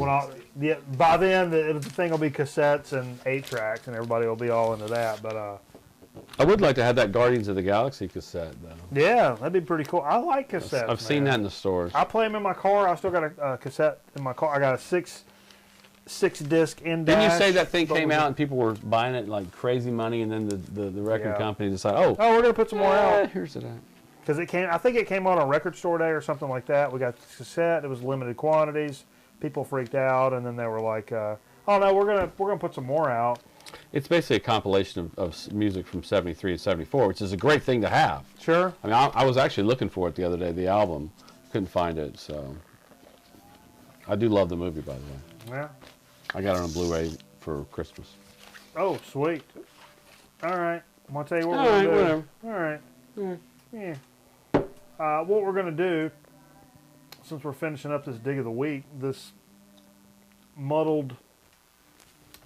By then, the thing will be cassettes and 8-tracks, and everybody will be all into that. But I would like to have that Guardians of the Galaxy cassette, though. yeah, that'd be pretty cool. I like cassettes. I've seen that in the stores. I play them in my car. I still got a cassette in my car. I got a six-disc index. Didn't you say that thing came out and people were buying it like crazy money, and then the record company decided, we're gonna put some more out. Here's it out. Because I think it came out on Record Store Day or something like that. We got the cassette. It was limited quantities. People freaked out, and then they were like, "Oh no, we're gonna put some more out." It's basically a compilation of music from '73 and '74, which is a great thing to have. Sure. I mean, I was actually looking for it the other day, the album. Couldn't find it, so I do love the movie, by the way. Yeah. I got it on Blu-ray for Christmas. Oh, sweet. All right. I'm gonna tell you what All we're right, gonna do. whatever. All right. Yeah. What we're gonna do, since we're finishing up this dig of the week, this muddled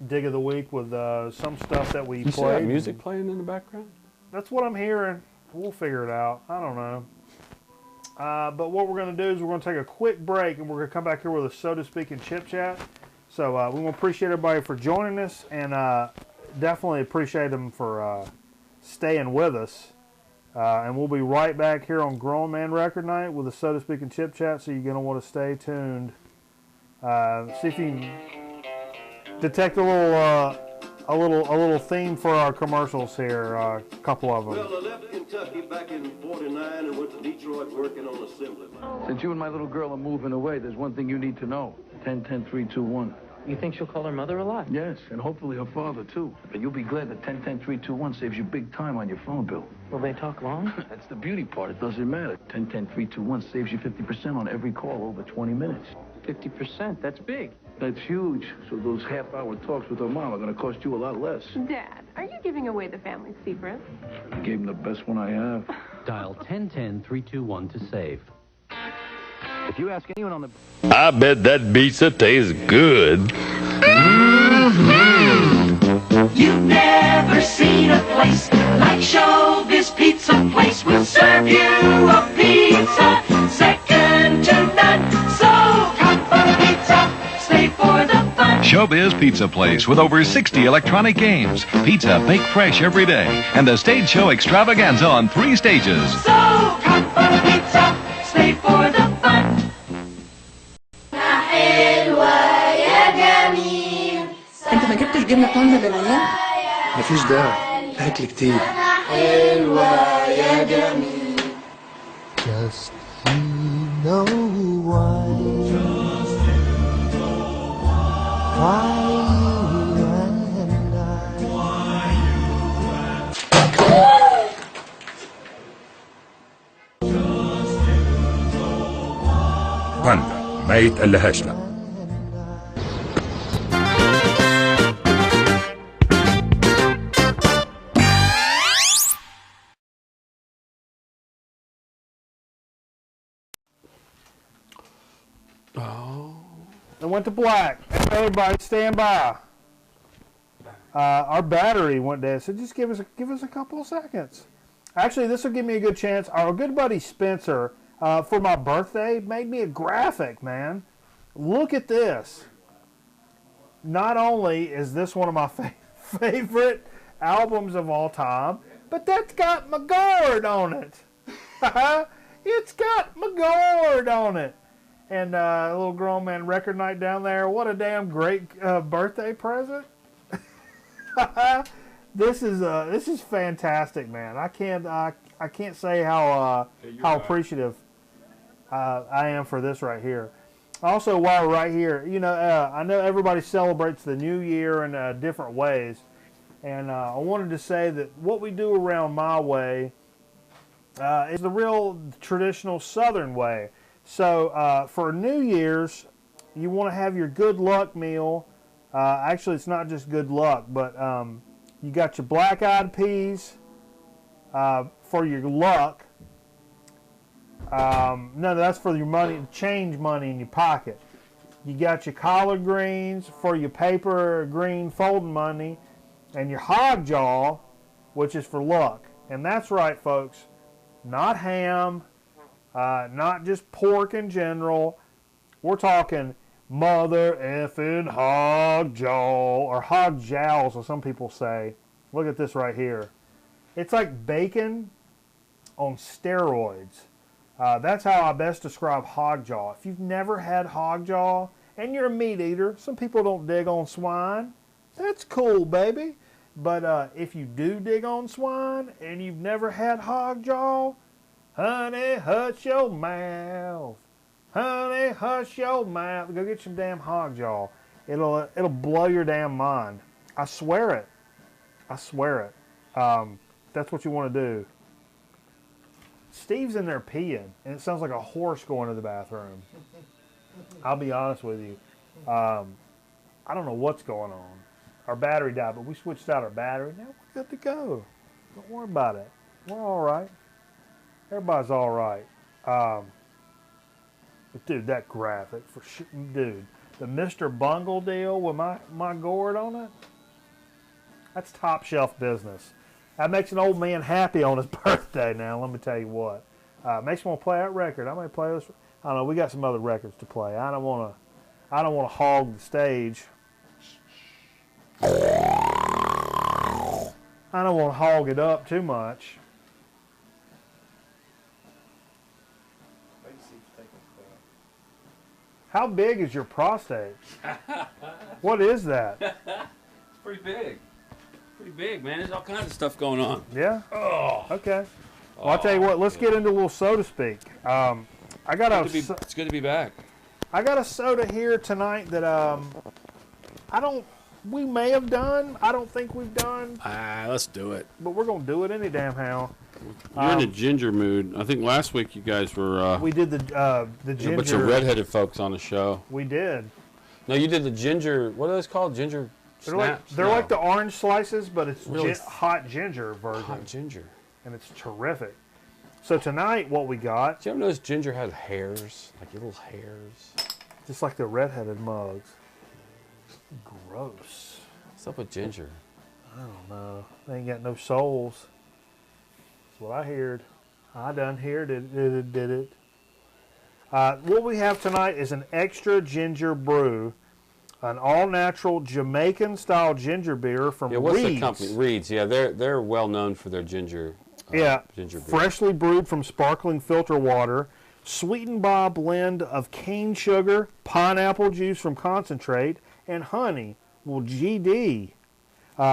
dig of the week with some stuff that we You see played. that music playing in the background? That's what I'm hearing. We'll figure it out. I don't know. But what we're going to do is we're going to take a quick break, and we're going to come back here with a So to Speak and Chip Chat. So we want to appreciate everybody for joining us, and definitely appreciate them for staying with us. And we'll be right back here on Grown Man Record Night with a So to Speak and Chip Chat, so you're going to want to stay tuned. See if you can detect a little theme for our commercials here, a couple of them. Well, I left Kentucky back in '49 and went to Detroit working on assembly line. Since you and my little girl are moving away, there's one thing you need to know. 10-10-3-2-1. You think she'll call her mother a lot? Yes, and hopefully her father, too. But you'll be glad that 10-10-3-2-1 saves you big time on your phone bill. Will they talk long? That's the beauty part. It doesn't matter. 10-10-3-2-1 saves you 50% on every call over 20 minutes. 50%, that's big. That's huge. So those half-hour talks with her mom are going to cost you a lot less. Dad, are you giving away the family secret? I gave him the best one I have. Dial 10-10-321 to save. If you ask anyone on the... I bet that pizza tastes good. You've never seen a place like Showbiz Pizza Place. We'll serve you a pizza second to none. So come for a pizza, stay for the fun. Showbiz Pizza Place with over 60 electronic games. Pizza baked fresh every day. And the stage show extravaganza on 3 stages. So come for a pizza, stay for the fun. نعمل جبنة طنة بالعيال؟ مفيش داعي، أكل كتير. حلوة يا جميل. Just you know why. Why you and باندا ما يتقلهاش لا. It went to black. Everybody stand by. Our battery went dead, so just give us a couple of seconds. Actually, this will give me a good chance. Our good buddy Spencer, for my birthday, made me a graphic, man. Look at this. Not only is this one of my favorite albums of all time, but that's got my gourd on it. It's got my gourd on it. And a little grown man record night down there. What a damn great birthday present! This is fantastic, man. I can't say how appreciative I am for this right here. Also, while we're right here, you know, I know everybody celebrates the New Year in different ways, and I wanted to say that what we do around my way is the real traditional Southern way. So for New Year's, you want to have your good luck meal. Actually, it's not just good luck, but you got your black-eyed peas for your luck. No, that's for your money, change money in your pocket. You got your collard greens for your paper green folding money, and your hog jaw, which is for luck. And that's right, folks. Not ham. Not just pork in general. We're talking mother effin' hog jaw, or hog jowls, as some people say. Look at this right here. It's like bacon on steroids. That's how I best describe hog jaw. If you've never had hog jaw, and you're a meat eater, some people don't dig on swine. That's cool, baby. But if you do dig on swine, and you've never had hog jaw, honey, hush your mouth. Honey, hush your mouth. Go get some damn hog jaw. It'll blow your damn mind. I swear it. I swear it. That's what you want to do. Steve's in there peeing, and it sounds like a horse going to the bathroom. I'll be honest with you. I don't know what's going on. Our battery died, but we switched out our battery. Now we're good to go. Don't worry about it. We're all right. Everybody's all right. But dude, that graphic for dude, the Mr. Bungle deal with my gourd on it. That's top shelf business. That makes an old man happy on his birthday. Now, let me tell you what. Makes me want to play that record. I may play this. I don't know. We got some other records to play. I don't want to hog the stage. I don't want to hog it up too much. How big is your prostate? What is that? It's pretty big. Pretty big, man. There's all kinds of stuff going on. Yeah? Oh. Okay. Well, I'll tell you what. Let's get into a little soda speak. I got it's good to be back. I got a soda here tonight that we may have done. I don't think we've done. Let's do it. But we're going to do it any damn how. You're in a ginger mood. I think last week you guys were... we did the ginger... A bunch of redheaded folks on the show. We did. No, you did the ginger... What are those called? Ginger snaps? They're like the orange slices, but it's really hot ginger version. Hot ginger. And it's terrific. So tonight what we got... Did you ever notice ginger has hairs? Like little hairs? Just like the redheaded mugs. Gross. What's up with ginger? I don't know. They ain't got no souls. That's what I heard. I done heard it. Did it. What we have tonight is an extra ginger brew, an all-natural Jamaican-style ginger beer from Reed's. What's the company? Reed's. Yeah, they're well known for their ginger. Ginger beer. Freshly brewed from sparkling filter water, sweetened by a blend of cane sugar, pineapple juice from concentrate, and honey, Well, GD.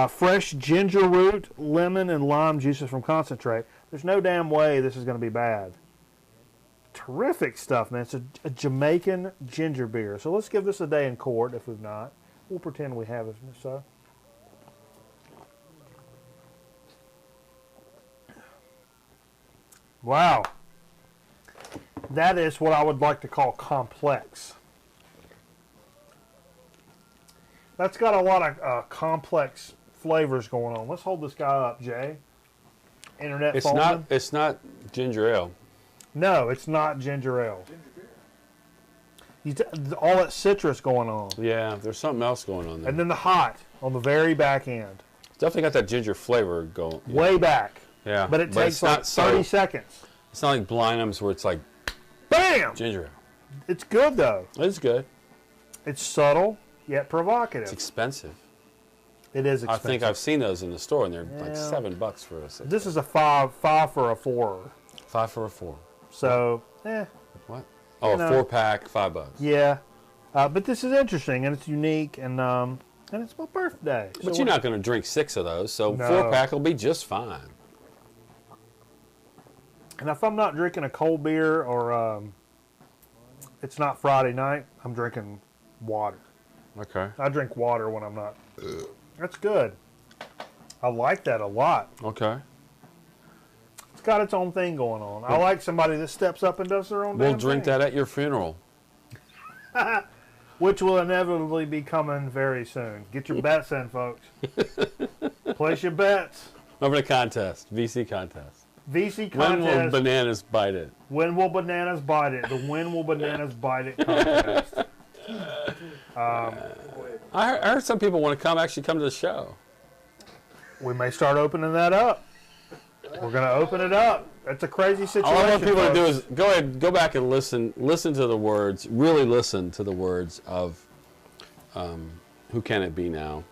Fresh ginger root, lemon, and lime juices from concentrate. There's no damn way this is going to be bad. Terrific stuff, man. It's a Jamaican ginger beer. So let's give this a day in court if we've not. We'll pretend we have it, so. Wow. That is what I would like to call complex. That's got a lot of complex flavors going on. Let's hold this guy up, Jay. Internet. It's not ginger ale. No, it's not ginger ale. All that citrus going on. Yeah, there's something else going on there. And then the hot on the very back end. It's definitely got that ginger flavor going. Yeah. Way back. Yeah. But it takes like 30 seconds. It's not like Blindham's where it's like, bam! Ginger ale. It's good, though. It's good. It's subtle, yet provocative. It's expensive. It is expensive. I think I've seen those in the store, and they're like $7 for a 6. This is a five for a 4. 5 for a 4. So, What? Oh, a 4-pack, $5. Yeah. But this is interesting, and it's unique, and it's my birthday. But you're not going to drink 6 of those, so No. 4-pack will be just fine. And if I'm not drinking a cold beer or it's not Friday night, I'm drinking water. Okay. I drink water when I'm not. That's good. I like that a lot. Okay. It's got its own thing going on. I like somebody that steps up and does their own We'll damn drink thing. that at your funeral. Which will inevitably be coming very soon. Get your bets in, folks. Place your bets. Over the contest. VC contest. VC contest. When will bananas bite it? When will bananas bite it? The when will bananas bite it contest. I heard some people want to actually come to the show. We may start opening that up. We're going to open it up. It's a crazy situation. All I want people folks. to do is go back and listen to the words, really listen to the words of Who Can It Be Now?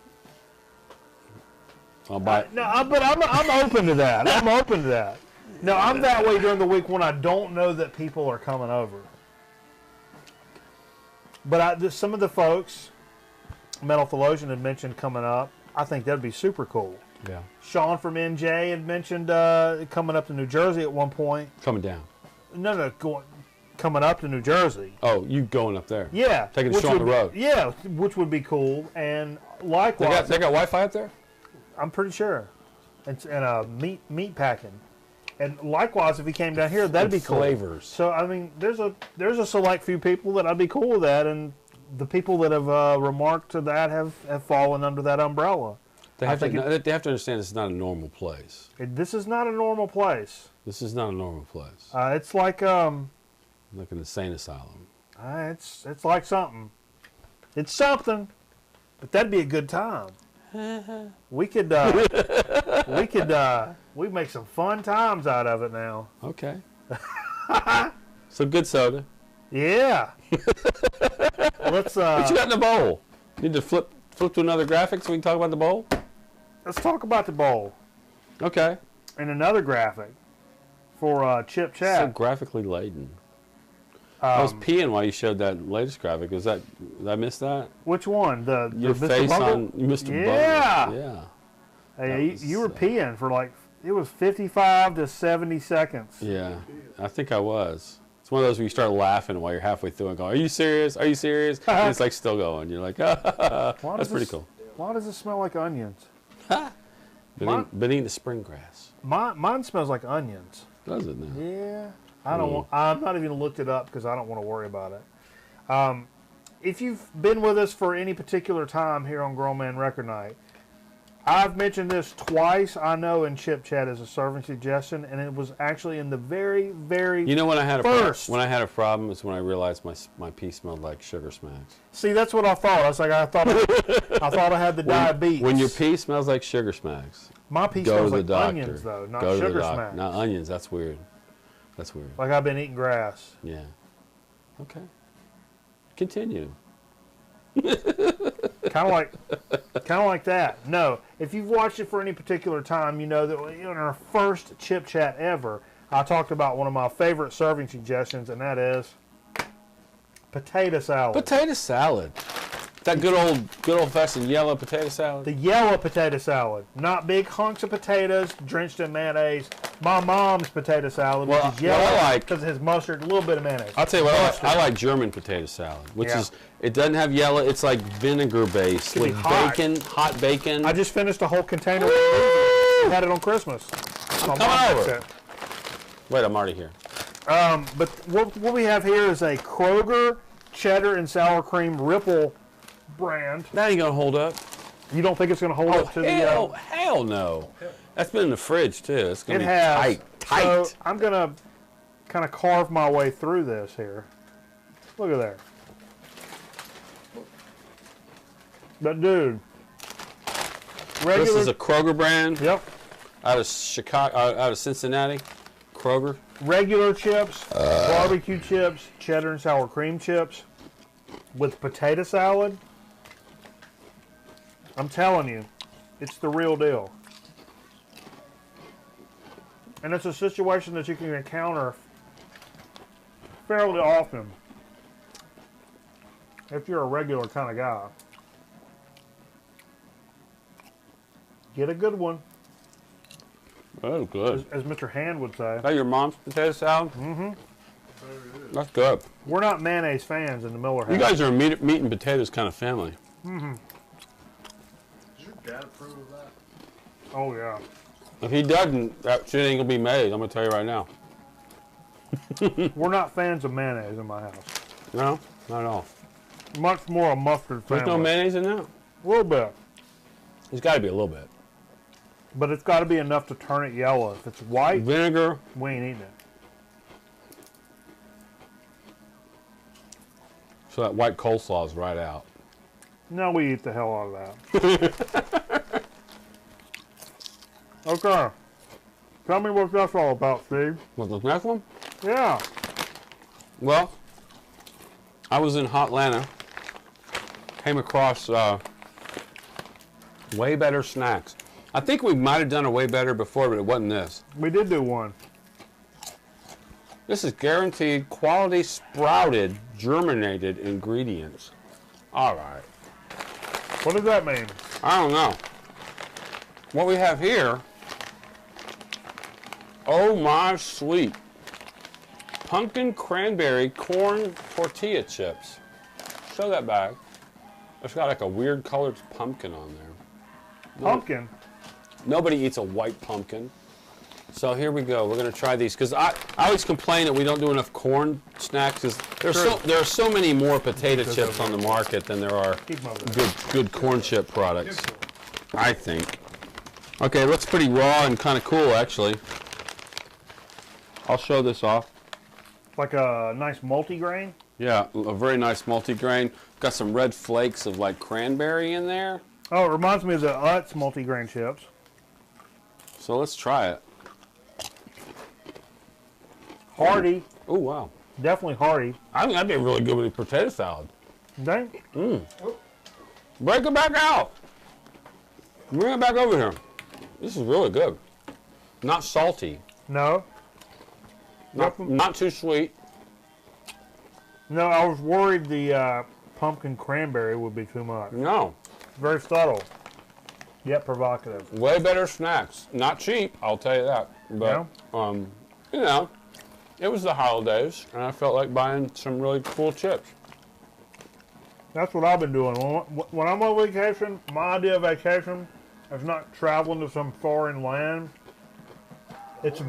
I'll buy it. No, but I'm open to that. I'm open to that. No, I'm that way during the week when I don't know that people are coming over. But some of the folks, Metal Theologian had mentioned coming up. I think that'd be super cool. Yeah. Sean from NJ had mentioned coming up to New Jersey at one point. Coming down. No, coming up to New Jersey. Oh, you going up there? Yeah. Taking the show on the road. Yeah, which would be cool. And likewise. They got Wi-Fi up there? I'm pretty sure. And meat packing. And likewise, if he came down here, that'd be cool. Flavors. So I mean, there's a select few people that I'd be cool with that, and the people that have remarked to that have fallen under that umbrella. They have to understand this is not a normal place. This is not a normal place. This is not a normal place. It's like like an insane asylum. It's like something. It's something, but that'd be a good time. We'd make some fun times out of it now. Okay. Some good soda. Yeah. Let's. What you got in the bowl? Need to flip to another graphic so we can talk about the bowl. Let's talk about the bowl. Okay. And another graphic for Chip Chat. So graphically laden. I was peeing while you showed that latest graphic. Did I miss that? Which one? Your Mr. face Bungle? on Mr. Yeah. Bungle. Yeah. Hey, you were peeing for it was 55 to 70 seconds. Yeah, I think I was. It's one of those where you start laughing while you're halfway through and go, "Are you serious? Are you serious?" And it's like still going. You're like, that's pretty cool. Why does it smell like onions? Been eating the spring grass. Mine smells like onions. Does it now? Yeah. I'm not even looked it up because I don't want to worry about it. If you've been with us for any particular time here on Grown Man Record Night, I've mentioned this twice, I know, in Chip Chat as a serving suggestion, and it was actually in the very, very when I had first. When I had a problem is when I realized my pee smelled like Sugar Smacks. See, that's what I thought. I was like, I thought I had the diabetes. When your pee smells like Sugar Smacks, my pee go smells to like the doctor. onions, though, not go Sugar to the doctor. Smacks. Not onions. That's weird. That's weird. Like I've been eating grass. Yeah. Okay. Continue. kind of like that. No, if you've watched it for any particular time, you know that in our first Chip Chat ever, I talked about one of my favorite serving suggestions, and that is potato salad. Potato salad. That good old fashioned yellow potato salad. The yellow potato salad, not big hunks of potatoes drenched in mayonnaise. My mom's potato salad, which is yellow because it has mustard, a little bit of mayonnaise. I'll tell you what, I like German potato salad, which is, it doesn't have yellow, it's like vinegar based with bacon, hot bacon. I just finished a whole container. We had it on Christmas. I'm coming over. Wait, I'm already here. But what we have here is a Kroger cheddar and sour cream Ripple brand. That ain't gonna hold up. You don't think it's gonna hold up to the? Hell no. That's been in the fridge too. It's gonna be tight. So I'm gonna kind of carve my way through this here. Look at there. But dude, this is a Kroger brand. Yep. Out of Chicago, out of Cincinnati. Kroger. Regular chips, barbecue chips, cheddar and sour cream chips with potato salad. I'm telling you, it's the real deal. And it's a situation that you can encounter fairly often if you're a regular kind of guy. Get a good one. That is good. As Mr. Hand would say. Is that your mom's potato salad? Mm-hmm. That's good. We're not mayonnaise fans in the Miller house. You guys are a meat and potatoes kind of family. Mm-hmm. Does your dad approve of that? Oh, yeah. If he doesn't, that shit ain't going to be made. I'm going to tell you right now. We're not fans of mayonnaise in my house. No, not at all. Much more a mustard family. There's no mayonnaise in that? A little bit. There's got to be a little bit. But it's got to be enough to turn it yellow. If it's white, vinegar, we ain't eating it. So that white coleslaw is right out. No, we eat the hell out of that. Okay. Tell me what that's all about, Steve. What, the next one? Yeah. Well, I was in Hotlanta. Came across Way Better Snacks. I think we might have done a Way Better before, but it wasn't this. We did do one. This is guaranteed quality sprouted, germinated ingredients. All right. What does that mean? I don't know. What we have here, oh my sweet, pumpkin cranberry corn tortilla chips. Show that bag. It's got like a weird colored pumpkin on there. Pumpkin? Nobody eats a white pumpkin. So here we go. We're going to try these because I always complain that we don't do enough corn snacks because there are so many more potato chips on the market than there are good corn chip products, I think. Okay, it looks pretty raw and kind of cool actually. I'll show this off. Like a nice multigrain? Yeah, a very nice multigrain. Got some red flakes of like cranberry in there. Oh, it reminds me of the Utz multigrain chips. So let's try it. Hearty. Oh, wow. Definitely hearty. I think that'd be really good with a potato salad. Think? Break it back out. Bring it back over here. This is really good. Not salty. No. Not too sweet. No, I was worried the pumpkin cranberry would be too much. No. Very subtle, yet provocative. Way Better Snacks. Not cheap, I'll tell you that. But, you know, it was the holidays, and I felt like buying some really cool chips. That's what I've been doing. When I'm on vacation, my idea of vacation is not traveling to some foreign land. It's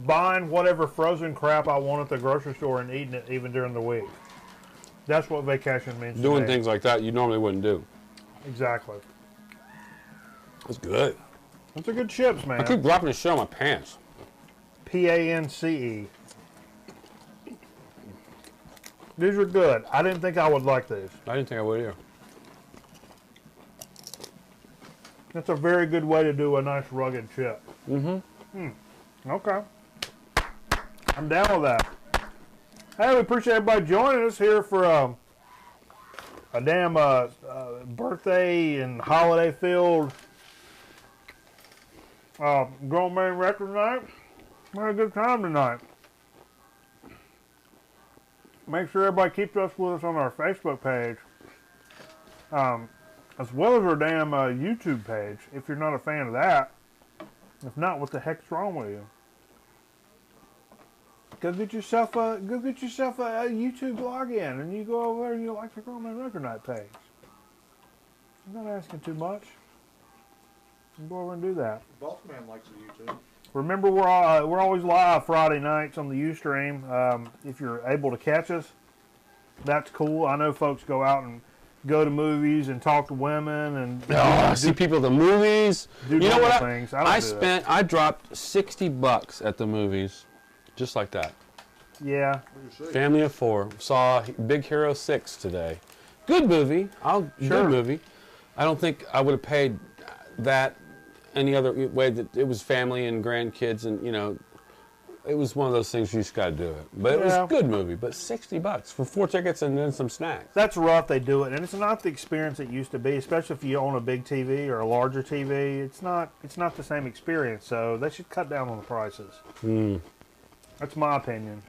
buying whatever frozen crap I want at the grocery store and eating it even during the week. That's what vacation means. Doing things like that you normally wouldn't do. Exactly. That's good. That's a good chips, man. I keep dropping this shit on my pants. P-A-N-C-E. These are good. I didn't think I would like these. I didn't think I would either. That's a very good way to do a nice rugged chip. Mm-hmm. Okay. I'm down with that. Hey, we appreciate everybody joining us here for a damn birthday and holiday-filled Grown Man Record night. We had a good time tonight. Make sure everybody keeps us with us on our Facebook page. as well as our damn YouTube page. If you're not a fan of that, if not, what the heck's wrong with you? Go get yourself a YouTube login, and you go over there and you like the Grown Man Record Night page. I'm not asking too much. You can go over and do that. Boss Man likes the YouTube. Remember, we're always live Friday nights on the Ustream. If you're able to catch us, that's cool. I know folks go out and go to movies and talk to women and I see people at the movies. You know what? Things. I dropped $60 at the movies, just like that. Yeah. Family of 4 saw Big Hero 6 today. Good movie. Good movie. I don't think I would have paid that any other way. That it was family and grandkids, and you know, it was one of those things you just got to do it. But it was a good movie. But $60 for 4 tickets and then some snacks. That's rough. They do it, and it's not the experience it used to be. Especially if you own a big TV or a larger TV, it's not the same experience. So they should cut down on the prices. That's my opinion.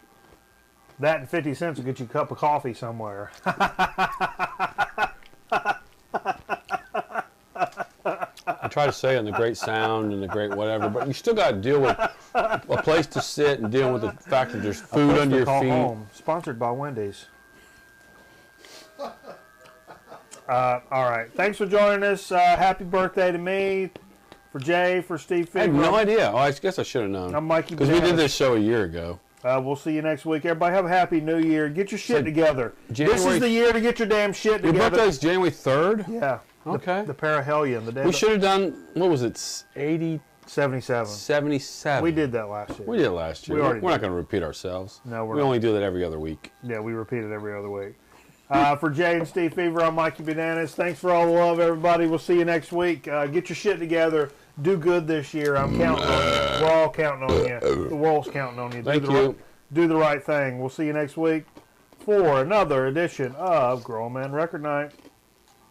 That and 50 cents will get you a cup of coffee somewhere. I try to say on the great sound and the great whatever, but you still got to deal with a place to sit and deal with the fact that there's food under your feet. Home. Sponsored by Wendy's. All right. Thanks for joining us. Happy birthday to me, for Jay, for Steve. I have no idea. Oh, I guess I should have known. I'm Mikey. Because we did this show a year ago. We'll see you next week. Everybody have a happy new year. Get your shit together. This is the year to get your damn shit together. Your birthday's January 3rd? Yeah. Okay. The Parahelion. The day we should have done, what was it, 77. 77. We did that last year. We did it last year. We're not going to repeat ourselves. No, we're We not. only do that every other week. Yeah, we repeat it every other week. For Jay and Steve Fever, I'm Mikey Bananas. Thanks for all the love, everybody. We'll see you next week. Get your shit together. Do good this year. I'm counting on you. We're all counting on you. The world's counting on you. Thank you. Do the right thing. We'll see you next week for another edition of Grown Man Record Night.